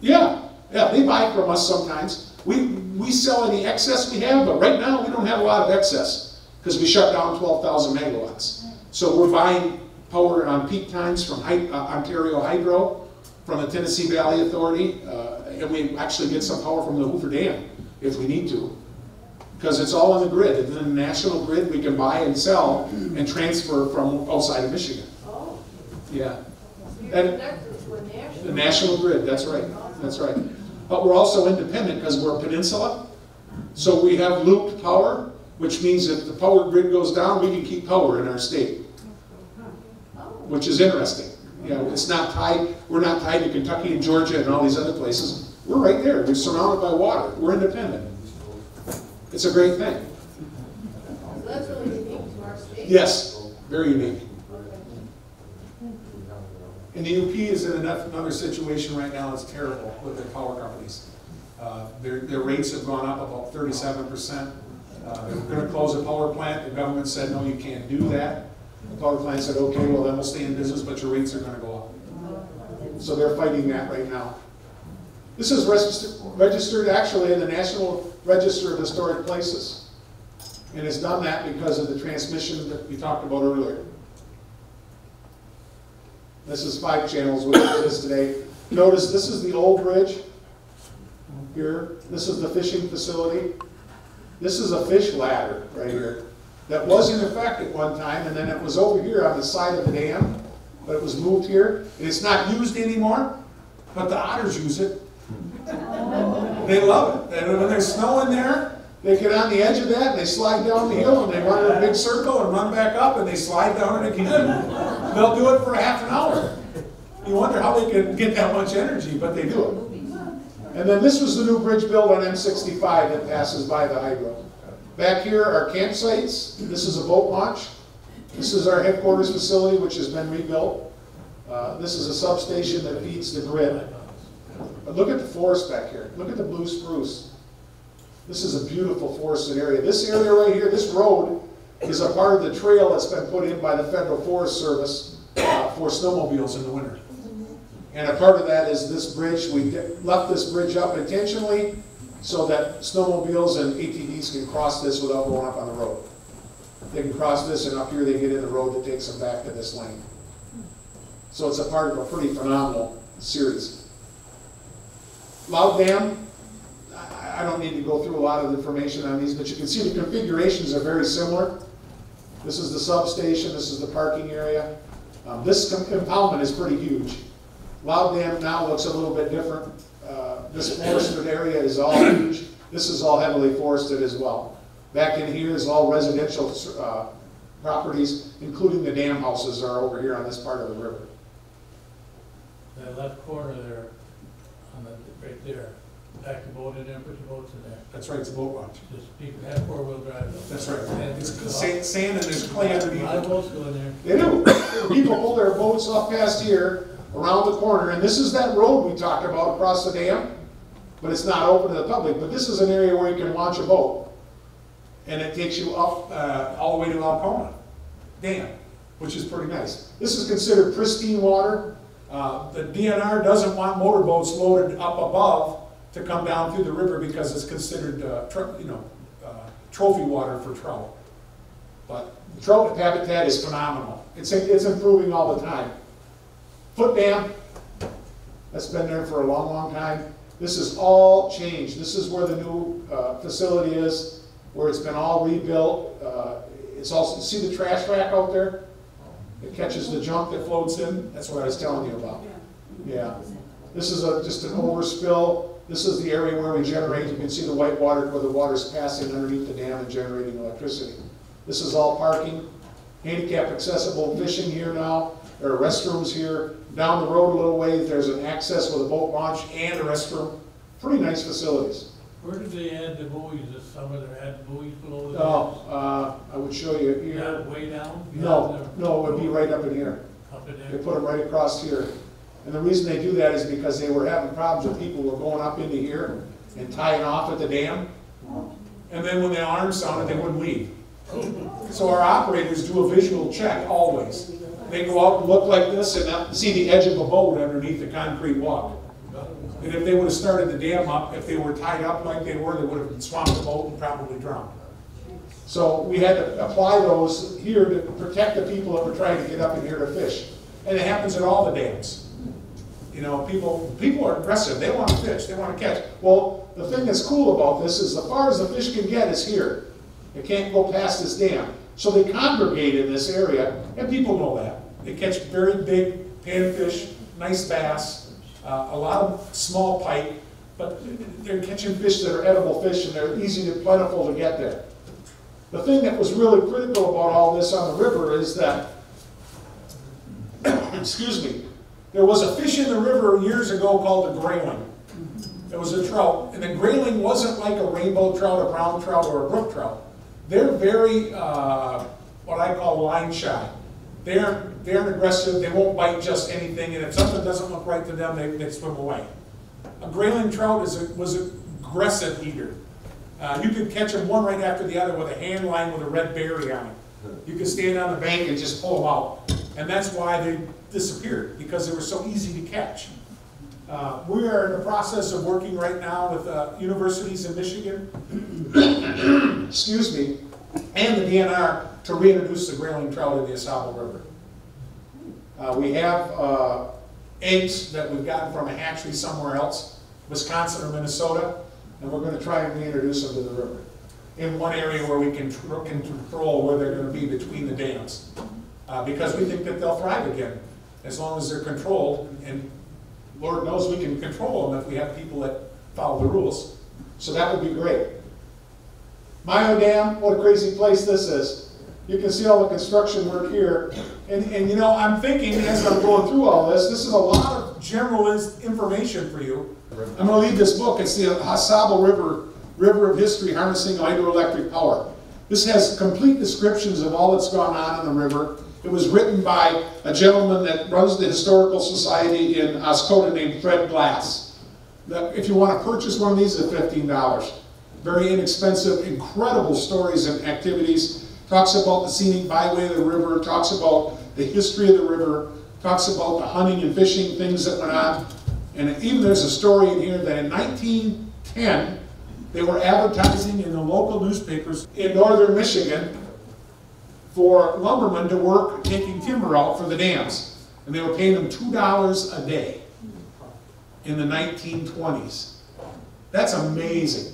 yeah, they buy from us sometimes. We sell any excess we have, but right now we don't have a lot of excess because we shut down 12,000 megawatts. So we're buying power on peak times from Ontario Hydro, from the Tennessee Valley Authority, and we actually get some power from the Hoover Dam if we need to, because it's all on the grid. And then the national grid we can buy and sell and transfer from outside of Michigan. Oh, Yeah. so you're And connected to a national. the national grid, that's right, that's right. But we're also independent because we're a peninsula. So we have looped power, which means if the power grid goes down, we can keep power in our state, which is interesting. You know, it's not tied, we're not tied to Kentucky and Georgia and all these other places. We're right there, we're surrounded by water, we're independent. It's a great thing. So that's really unique to our state. Yes, very unique. And the UP is in another situation right now that's terrible with their power companies. Their rates have gone up about 37%. They're going to close a power plant. The government said, no, you can't do that. The power plant said, okay, well then we'll stay in business, but your rates are going to go up. So they're fighting that right now. This is registered actually in the National Register of Historic Places. And it's done that because of the transmission that we talked about earlier. This is 5 channels which exist today. Notice this is the old bridge here. This is the fishing facility. This is a fish ladder right here that was in effect at one time, and then it was over here on the side of the dam, but it was moved here. And it's not used anymore, but the otters use it. They love it. And when there's snow in there, they get on the edge of that, and they slide down the hill, and they run in a big circle and run back up, and they slide down it again. They'll do it for half an hour. You wonder how they can get that much energy, but they do it. And then this was the new bridge built on M65 that passes by the hydro. Back here are campsites. This is a boat launch. This is our headquarters facility, which has been rebuilt. This is a substation that feeds the grid. But look at the forest back here. Look at the blue spruce. This is a beautiful forested area. This area right here, this road, is a part of the trail that's been put in by the Federal Forest Service for snowmobiles in the winter. And a part of that is this bridge. We left this bridge up intentionally so that snowmobiles and ATVs can cross this without going up on the road. They can cross this, and up here they get in the road that takes them back to this lane. So it's a part of a pretty phenomenal series. Loud Dam, I don't need to go through a lot of information on these, but you can see the configurations are very similar. This is the substation, this is the parking area. This impoundment is pretty huge. Loud Dam now looks a little bit different. This forested area is all huge. This is all heavily forested as well. Back in here is all residential properties, including the dam houses are over here on this part of the river. That left corner there, on the, right there, back the boat in there, put the boats in there. That's right, it's a boat launch. Just people have 4-wheel drive. That's right. And It's sand and there's clay a underneath lot of it. boats go in there. They do. People pull their boats off past here, around the corner, and this is that road we talked about across the dam, but it's not open to the public. But this is an area where you can launch a boat, and it takes you up all the way to Alcona Dam, which is pretty nice. This is considered pristine water. The DNR doesn't want motorboats loaded up above to come down through the river because it's considered trophy water for trout. But the trout habitat is phenomenal. It's improving all the time. Foot Dam, that's been there for a long, long time. This is all changed. This is where the new facility is, where it's been all rebuilt. It's also, see the trash rack out there? It catches the junk that floats in. That's what I was telling you about. Yeah. This is just an overspill. This is the area where we generate. You can see the white water where the water's passing underneath the dam and generating electricity. This is all parking. Handicap accessible fishing here now. There are restrooms here. Down the road a little ways, there's an access with a boat launch and a restroom. Pretty nice facilities. Where did they add the buoys this summer? They had buoys below the Oh, I would show you dams? here. Yeah, way down? No, it would be right up in here. Up in They there? put them right across here. And the reason they do that is because they were having problems with people who were going up into here and tying off at the dam. And then when the alarm sounded, they wouldn't leave. So our operators do a visual check always. They go out and look like this and see the edge of a boat underneath the concrete walk. And if they would have started the dam up, if they were tied up like they would have swamped the boat and probably drowned. So we had to apply those here to protect the people that were trying to get up in here to fish. And it happens at all the dams. You know, people are aggressive. They want to fish. They want to catch. Well, the thing that's cool about this is as far as the fish can get is here. It can't go past this dam. So they congregate in this area, and people know that. They catch very big panfish, nice bass, a lot of small pike, but they're catching fish that are edible fish, and they're easy and plentiful to get there. The thing that was really critical about all this on the river is that, excuse me, there was a fish in the river years ago called the grayling. It was a trout, and the grayling wasn't like a rainbow trout, a brown trout, or a brook trout. They're very, what I call line shy. They're aggressive, they won't bite just anything, and if something doesn't look right to them, they swim away. A grayling trout was an aggressive eater. You could catch them one right after the other with a hand line with a red berry on it. You could stand on the bank and just pull them out. And that's why they disappeared, because they were so easy to catch. We are in the process of working right now with universities in Michigan, excuse me, and the DNR to reintroduce the grayling trout in the Asable River. We have eggs that we've gotten from a hatchery somewhere else, Wisconsin or Minnesota, and we're going to try and reintroduce them to the river in one area where we can control where they're going to be between the dams, because we think that they'll thrive again as long as they're controlled, and Lord knows we can control them if we have people that follow the rules. So that would be great. Mayo Dam, what a crazy place this is. You can see all the construction work here. And you know, I'm thinking as I'm going through all this is a lot of general information for you. I'm going to leave this book. It's the Asable River of History, Harnessing Hydroelectric Power. This has complete descriptions of all that's gone on in the river. It was written by a gentleman that runs the Historical Society in Oscoda named Fred Glass. If you want to purchase one of these, it's $15. Very inexpensive, incredible stories and activities. Talks about the scenic byway of the river, talks about the history of the river, talks about the hunting and fishing things that went on. And even there's a story in here that in 1910, they were advertising in the local newspapers in northern Michigan for lumbermen to work taking timber out for the dams. And they were paying them $2 a day in the 1920s. That's amazing.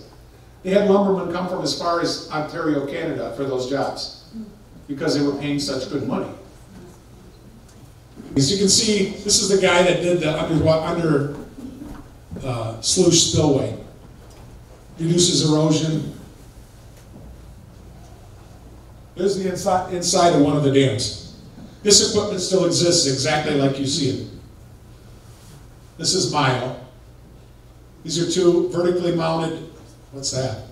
They had lumbermen come from as far as Ontario, Canada for those jobs because they were paying such good money. As you can see, this is the guy that did the under sluice spillway. Reduces erosion. There's the inside of one of the dams. This equipment still exists exactly like you see it. This is Mayo. These are two vertically mounted, what's that?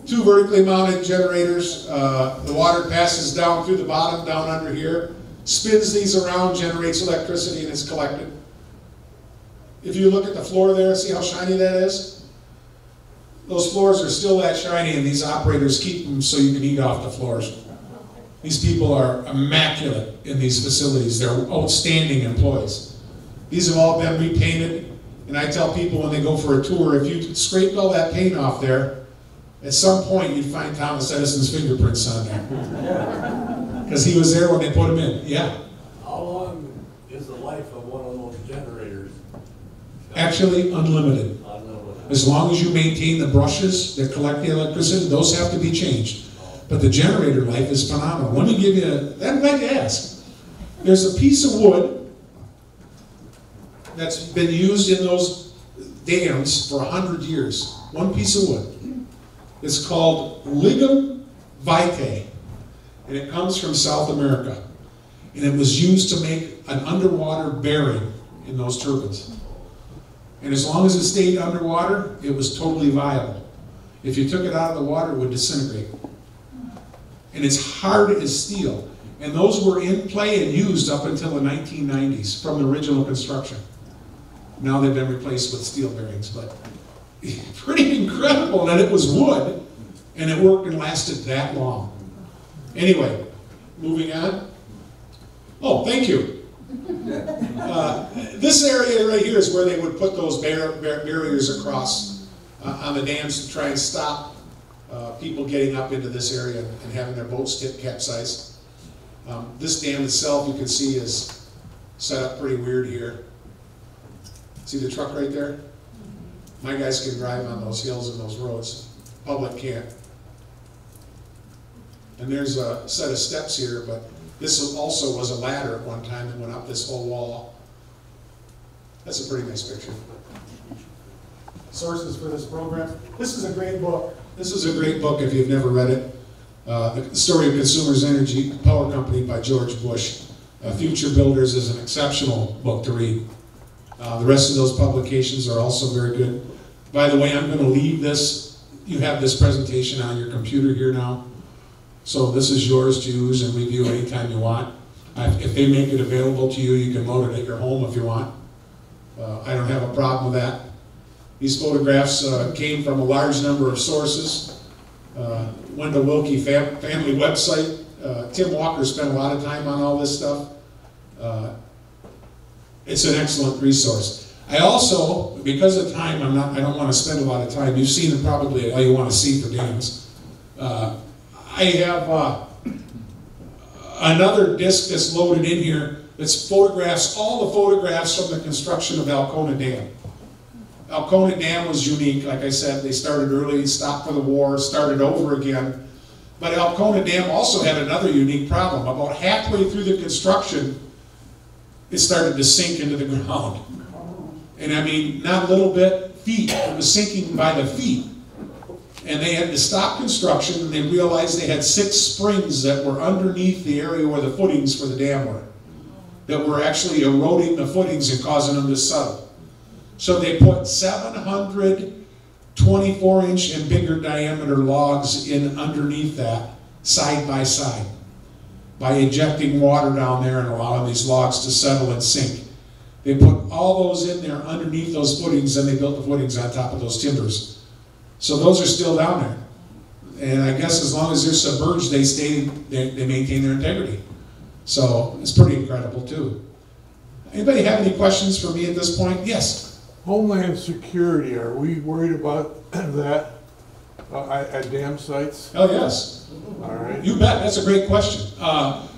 Two vertically mounted generators. The water passes down through the bottom, down under here, spins these around, generates electricity, and is collected. If you look at the floor there, see how shiny that is? Those floors are still that shiny, and these operators keep them so you can eat off the floors. These people are immaculate in these facilities. They're outstanding employees. These have all been repainted, and I tell people when they go for a tour, if you scraped all that paint off there, at some point you'd find Thomas Edison's fingerprints on there. Because he was there when they put him in. Yeah. How long is the life of one of those generators? Actually, unlimited. As long as you maintain the brushes that collect the electricity, those have to be changed. But the generator life is phenomenal. Let me give you I'm glad you asked. There's a piece of wood that's been used in those dams for 100 years. One piece of wood. It's called Ligum vitae, and it comes from South America. And it was used to make an underwater bearing in those turbines. And as long as it stayed underwater, it was totally viable. If you took it out of the water, it would disintegrate. And it's hard as steel. And those were in play and used up until the 1990s from the original construction. Now they've been replaced with steel bearings, but pretty incredible that it was wood And it worked and lasted that long. Anyway, moving on. Oh, thank you. This area right here is where they would put those barriers across on the dams to try and stop people getting up into this area and having their boats capsized. This dam itself, you can see, is set up pretty weird here. See the truck right there? My guys can drive on those hills and those roads. Public can't. And there's a set of steps here, but this also was a ladder at one time that went up this whole wall. That's a pretty nice picture. Sources for this program. This is a great book. This is a great book if you've never read it. The Story of Consumers Energy Power Company by George Bush. Future Builders is an exceptional book to read. The rest of those publications are also very good. By the way, I'm going to leave this. You have this presentation on your computer here now. So this is yours to use and review anytime you want. If they make it available to you, you can load it at your home if you want. I don't have a problem with that. These photographs came from a large number of sources. Wendell Wilkie family website. Tim Walker spent a lot of time on all this stuff. It's an excellent resource. I also, because of time, I don't want to spend a lot of time. You've seen probably all you want to see for dams. I have another disc that's loaded in here that's photographs, all the photographs from the construction of Alcona Dam. Alcona Dam was unique. Like I said, they started early, stopped for the war, started over again. But Alcona Dam also had another unique problem. About halfway through the construction, it started to sink into the ground. And I mean, not a little bit, feet. It was sinking by the feet. And they had to stop construction, and they realized they had 6 springs that were underneath the area where the footings for the dam were, that were actually eroding the footings and causing them to settle. So they put 700 24-inch and bigger diameter logs in underneath that, side by side, by injecting water down there and allowing these logs to settle and sink. They put all those in there underneath those footings, and they built the footings on top of those timbers. So those are still down there. And I guess as long as they're submerged, they maintain their integrity. So it's pretty incredible too. Anybody have any questions for me at this point? Yes? Homeland Security, are we worried about that at dam sites? Oh, yes. All right. You bet. That's a great question.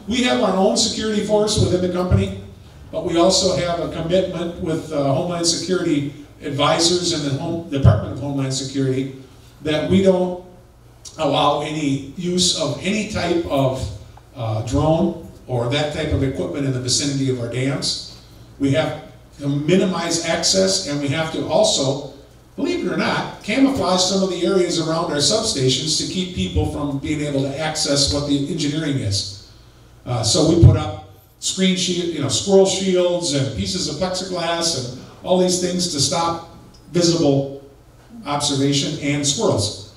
We have our own security force within the company, but we also have a commitment with Homeland Security advisors and the Department of Homeland Security that we don't allow any use of any type of drone or that type of equipment in the vicinity of our dams. We have to minimize access, and we have to also, believe it or not, camouflage some of the areas around our substations to keep people from being able to access what the engineering is. So we put up screen shield, squirrel shields and pieces of plexiglass and all these things to stop visible observation and squirrels.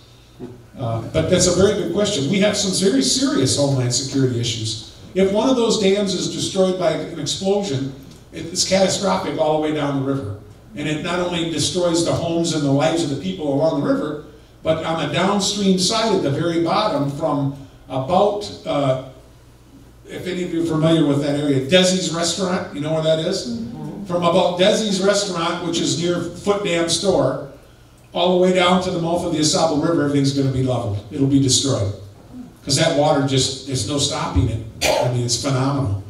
But that's a very good question. We have some very serious Homeland Security issues. If one of those dams is destroyed by an explosion, it's catastrophic all the way down the river. And it not only destroys the homes and the lives of the people along the river, but on the downstream side at the very bottom from about, if any of you are familiar with that area, Desi's Restaurant, you know where that is? Mm-hmm. From about Desi's Restaurant, which is near Foot Dam Store, all the way down to the mouth of the AuSable River, everything's going to be leveled. It'll be destroyed. Because that water just, there's no stopping it. I mean, it's phenomenal.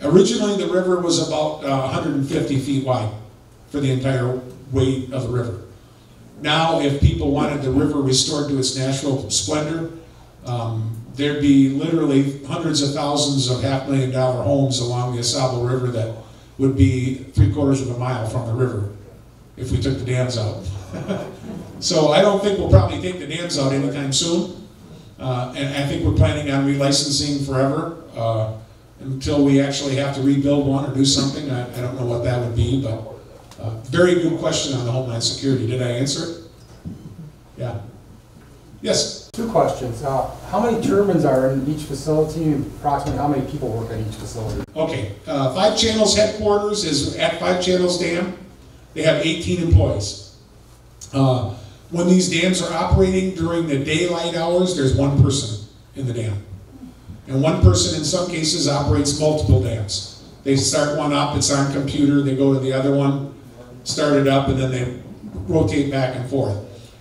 Originally, the river was about 150 feet wide for the entire weight of the river. Now, if people wanted the river restored to its natural splendor, there'd be literally hundreds of thousands of $500,000 homes along the AuSable River that would be 3/4 of a mile from the river if we took the dams out. So I don't think we'll probably take the dams out anytime soon. And I think we're planning on relicensing forever until we actually have to rebuild one or do something. I don't know what that would be, but very good question on the Homeland Security. Did I answer it? Yeah. Yes? 2 questions. How many turbines are in each facility, and approximately how many people work at each facility? Okay. 5 Channels headquarters is at 5 Channels Dam. They have 18 employees. When these dams are operating during the daylight hours, there's one person in the dam. And one person in some cases operates multiple dams. They start one up, it's on computer, they go to the other one, start it up, and then they rotate back and forth.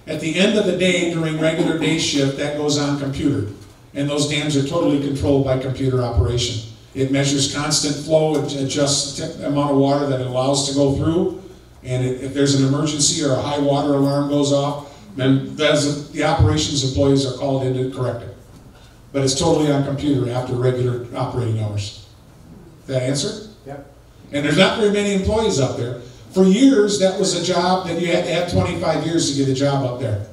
At the end of the day, during regular day shift, that goes on computer. And those dams are totally controlled by computer operation. It measures constant flow, it adjusts the amount of water that it allows to go through, and if there's an emergency or a high water alarm goes off, then the operations employees are called in to correct it. But it's totally on computer after regular operating hours. That answer? Yep. And there's not very many employees up there. For years, that was a job that you had to have 25 years to get a job up there.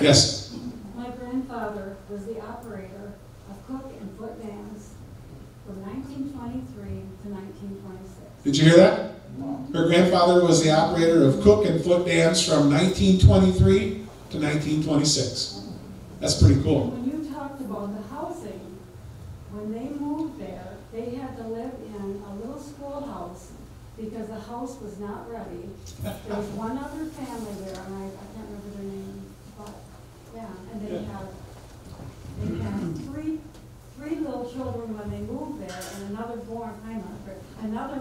Yes? My grandfather was the operator of Cook and Foot Dams from 1923 to 1926. Did you hear that? Her grandfather was the operator of Cook and Foot Dams from 1923 to 1926. That's pretty cool. When you talked about the housing, when they moved there, they had to live in a little schoolhouse because the house was not ready. There was one other family there, and I can't remember their name, but yeah, and they had three little children when they moved there, and another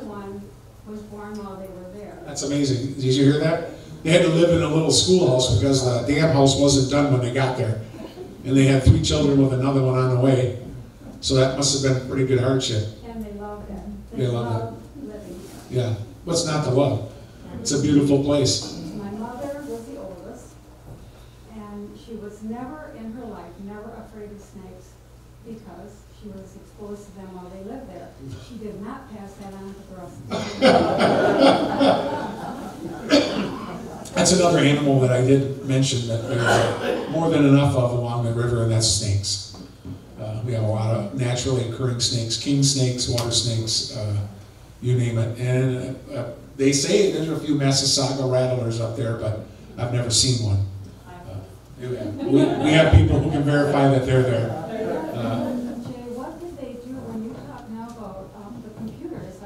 one was born while they were there. That's amazing. Did you hear that? They had to live in a little schoolhouse because the dam house wasn't done when they got there. And they had 3 children with another one on the way. So that must have been a pretty good hardship. And they loved it. They loved living there. Yeah. What's not to love? It's a beautiful place. My mother was the oldest, and she was never in her life, never afraid of snakes because she was exposed to them while they lived there. She did not pass that on to the rest. That's another animal that I did mention that there's more than enough of along the river, and that's snakes. We have a lot of naturally occurring snakes, king snakes, water snakes, you name it. And they say there's a few Massasauga rattlers up there, but I've never seen one. We have people who can verify that they're there. Jay, what did they do when you talk now about the computers?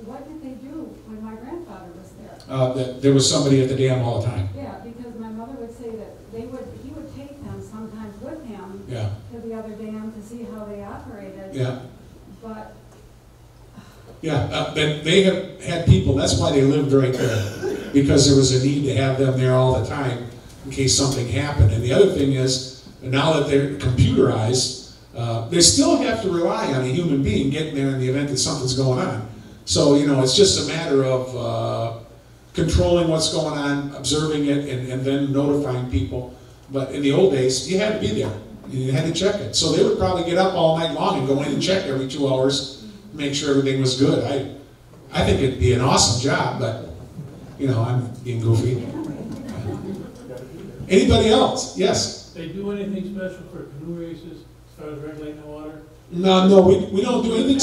What did they do when my grandfather was there? That there was somebody at the dam all the time. Yeah, because my mother would say that he would take them sometimes with him Yeah. to the other dam to see how they operated. Yeah. But Yeah, but they have had people, that's why they lived right there, because there was a need to have them there all the time in case something happened. And the other thing is, now that they're computerized, they still have to rely on a human being getting there in the event that something's going on. So, you know, it's just a matter of controlling what's going on, observing it, and then notifying people. But in the old days, you had to be there. You had to check it. So they would probably get up all night long and go in and check every 2 hours, make sure everything was good. I think it'd be an awesome job, but, you know, I'm being goofy. Anybody else? Yes? They do anything special for canoe races as far as regulating the water? No, we don't do anything.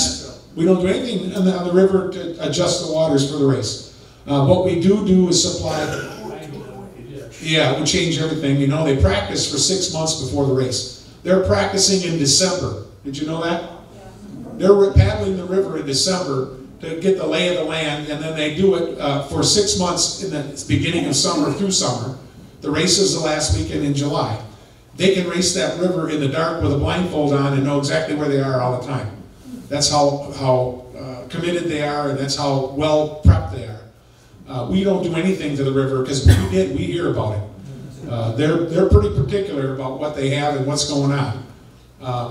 We don't do anything on the river to adjust the waters for the race. What we do is supply. Yeah, we change everything. You know, they practice for 6 months before the race. They're practicing in December. Did you know that? They're paddling the river in December to get the lay of the land, and then they do it for 6 months in the beginning of summer through summer. The race is the last weekend in July. They can race that river in the dark with a blindfold on and know exactly where they are all the time. That's how committed they are, and that's how well prepped they are. We don't do anything to the river, because if we did, we hear about it. They're pretty particular about what they have and what's going on.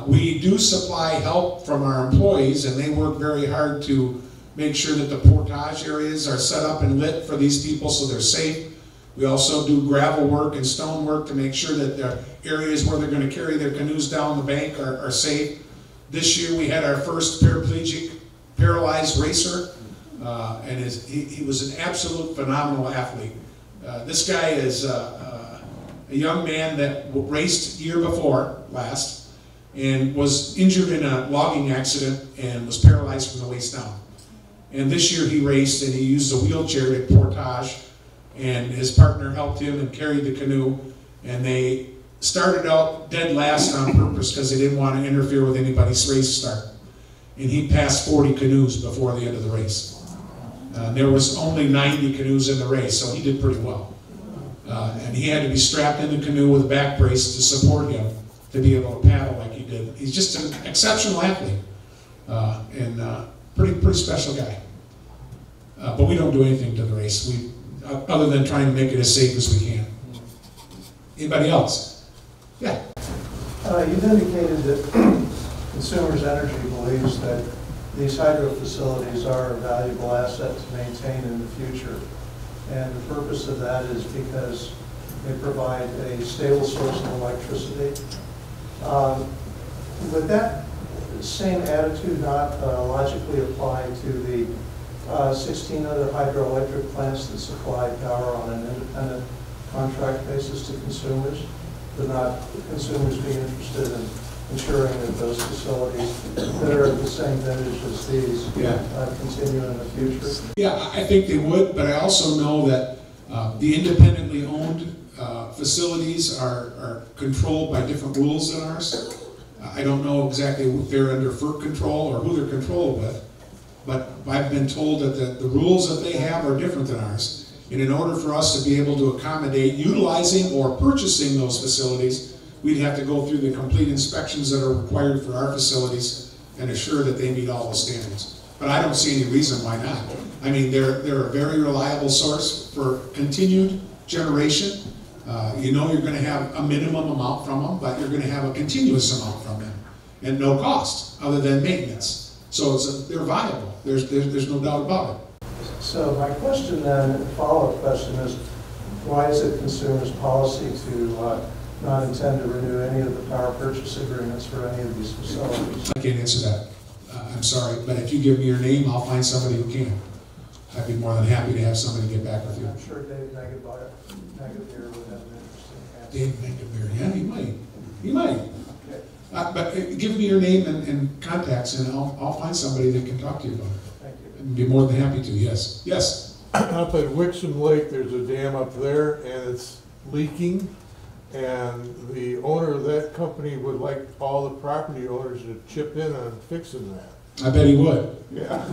We do supply help from our employees, and they work very hard to make sure that the portage areas are set up and lit for these people so they're safe. We also do gravel work and stone work to make sure that the areas where they're going to carry their canoes down the bank are safe. This year we had our first paraplegic paralyzed racer, and he was an absolute phenomenal athlete. This guy is a young man that raced year before last and was injured in a logging accident and was paralyzed from the waist down. And this year he raced, and he used a wheelchair to portage, and his partner helped him and carried the canoe, and they started out dead last on purpose because they didn't want to interfere with anybody's race start. And he passed 40 canoes before the end of the race. There was only 90 canoes in the race, so he did pretty well. And he had to be strapped in the canoe with a back brace to support him to be able to paddle like he did. He's just an exceptional athlete and pretty special guy. But we don't do anything to the race, other than trying to make it as safe as we can. Anybody else? Yeah. You've indicated that Consumers Energy believes that these hydro facilities are a valuable asset to maintain in the future. And the purpose of that is because they provide a stable source of electricity. Would that same attitude not logically apply to the 16 other hydroelectric plants that supply power on an independent contract basis to consumers? Would not consumers be interested in ensuring that those facilities that are at the same vintage as these continue in the future? Yeah, I think they would, but I also know that the independently owned facilities are controlled by different rules than ours. I don't know exactly if they're under FERC control or who they're controlled with, but I've been told that the rules that they have are different than ours. And in order for us to be able to accommodate utilizing or purchasing those facilities, we'd have to go through the complete inspections that are required for our facilities and assure that they meet all the standards. But I don't see any reason why not. I mean, they're a very reliable source for continued generation. You know you're going to have a minimum amount from them, but you're going to have a continuous amount from them, and no cost other than maintenance. So they're viable. There's no doubt about it. So my question then, follow-up question is, why is it consumers' policy to not intend to renew any of the power purchase agreements for any of these facilities? I can't answer that. I'm sorry, but if you give me your name, I'll find somebody who can. I'd be more than happy to have somebody get back with you. I'm sure Dave Megavere would have an interest in that. Dave Megavere, yeah, he might. He might. Okay. But give me your name and contacts, and I'll find somebody that can talk to you about it. Thank you. I'd be more than happy to, yes. Yes? Up at Wixom Lake, there's a dam up there, and it's leaking. And the owner of that company would like all the property owners to chip in on fixing that. I bet he would. Yeah.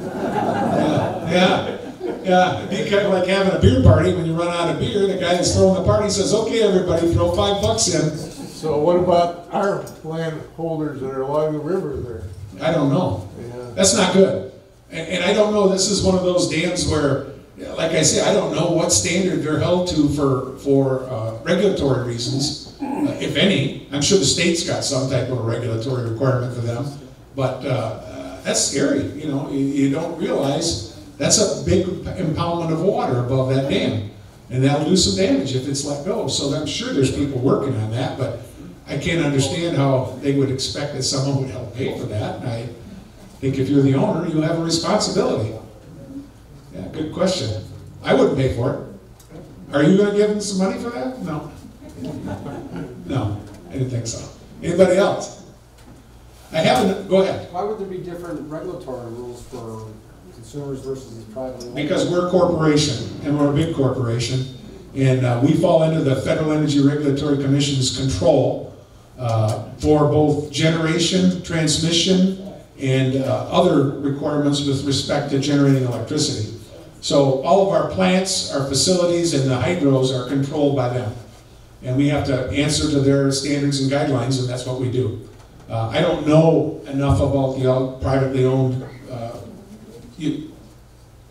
Yeah. It'd be kind of like having a beer party. When you run out of beer, the guy that's throwing the party says, okay, everybody, throw $5 in. So what about our landholders that are along the river there? I don't know. Yeah. That's not good. And I don't know, this is one of those dams where, like I say, I don't know what standard they're held to for regulatory reasons, if any. I'm sure the state's got some type of a regulatory requirement for them, but that's scary. You know, you don't realize that's a big impoundment of water above that dam, and that'll do some damage if it's let go. So I'm sure there's people working on that, but I can't understand how they would expect that someone would help pay for that. And I think if you're the owner, you have a responsibility. Yeah, good question. I wouldn't pay for it. Are you going to give them some money for that? No. No, I didn't think so. Anybody else? I haven't. Go ahead. Why would there be different regulatory rules for consumers versus privately owned? Because we're a corporation, and we're a big corporation, and we fall into the Federal Energy Regulatory Commission's control for both generation, transmission, and other requirements with respect to generating electricity. So all of our plants, our facilities, and the hydros are controlled by them. And we have to answer to their standards and guidelines, and that's what we do. I don't know enough about the privately owned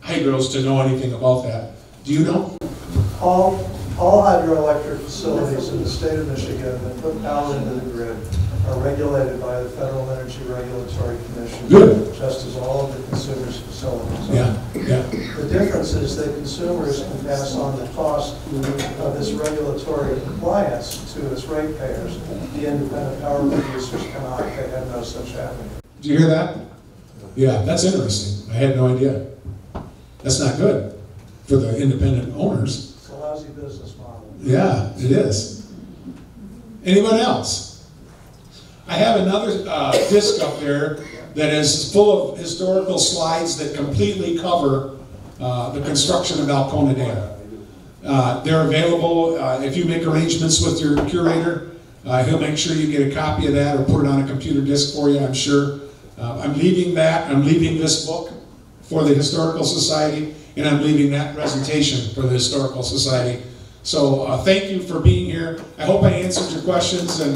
hydros to know anything about that. Do you know? All hydroelectric facilities in the state of Michigan that put power into the grid are regulated by the Federal Energy Regulatory Commission. Good. Just as all of the consumers' facilities are. Yeah. The difference is that consumers can pass on the cost of this regulatory compliance to its ratepayers. The independent power producers cannot. They have no such avenue. Do you hear that? Yeah, that's interesting. I had no idea. That's not good for the independent owners. It's a lousy business model. Yeah, it is. Anyone else? I have another disc up there that is full of historical slides that completely cover the construction of Alcona Dam. They're available if you make arrangements with your curator. He'll make sure you get a copy of that or put it on a computer disc for you, I'm sure. I'm leaving that. I'm leaving this book for the Historical Society, and I'm leaving that presentation for the Historical Society. So thank you for being here. I hope I answered your questions, and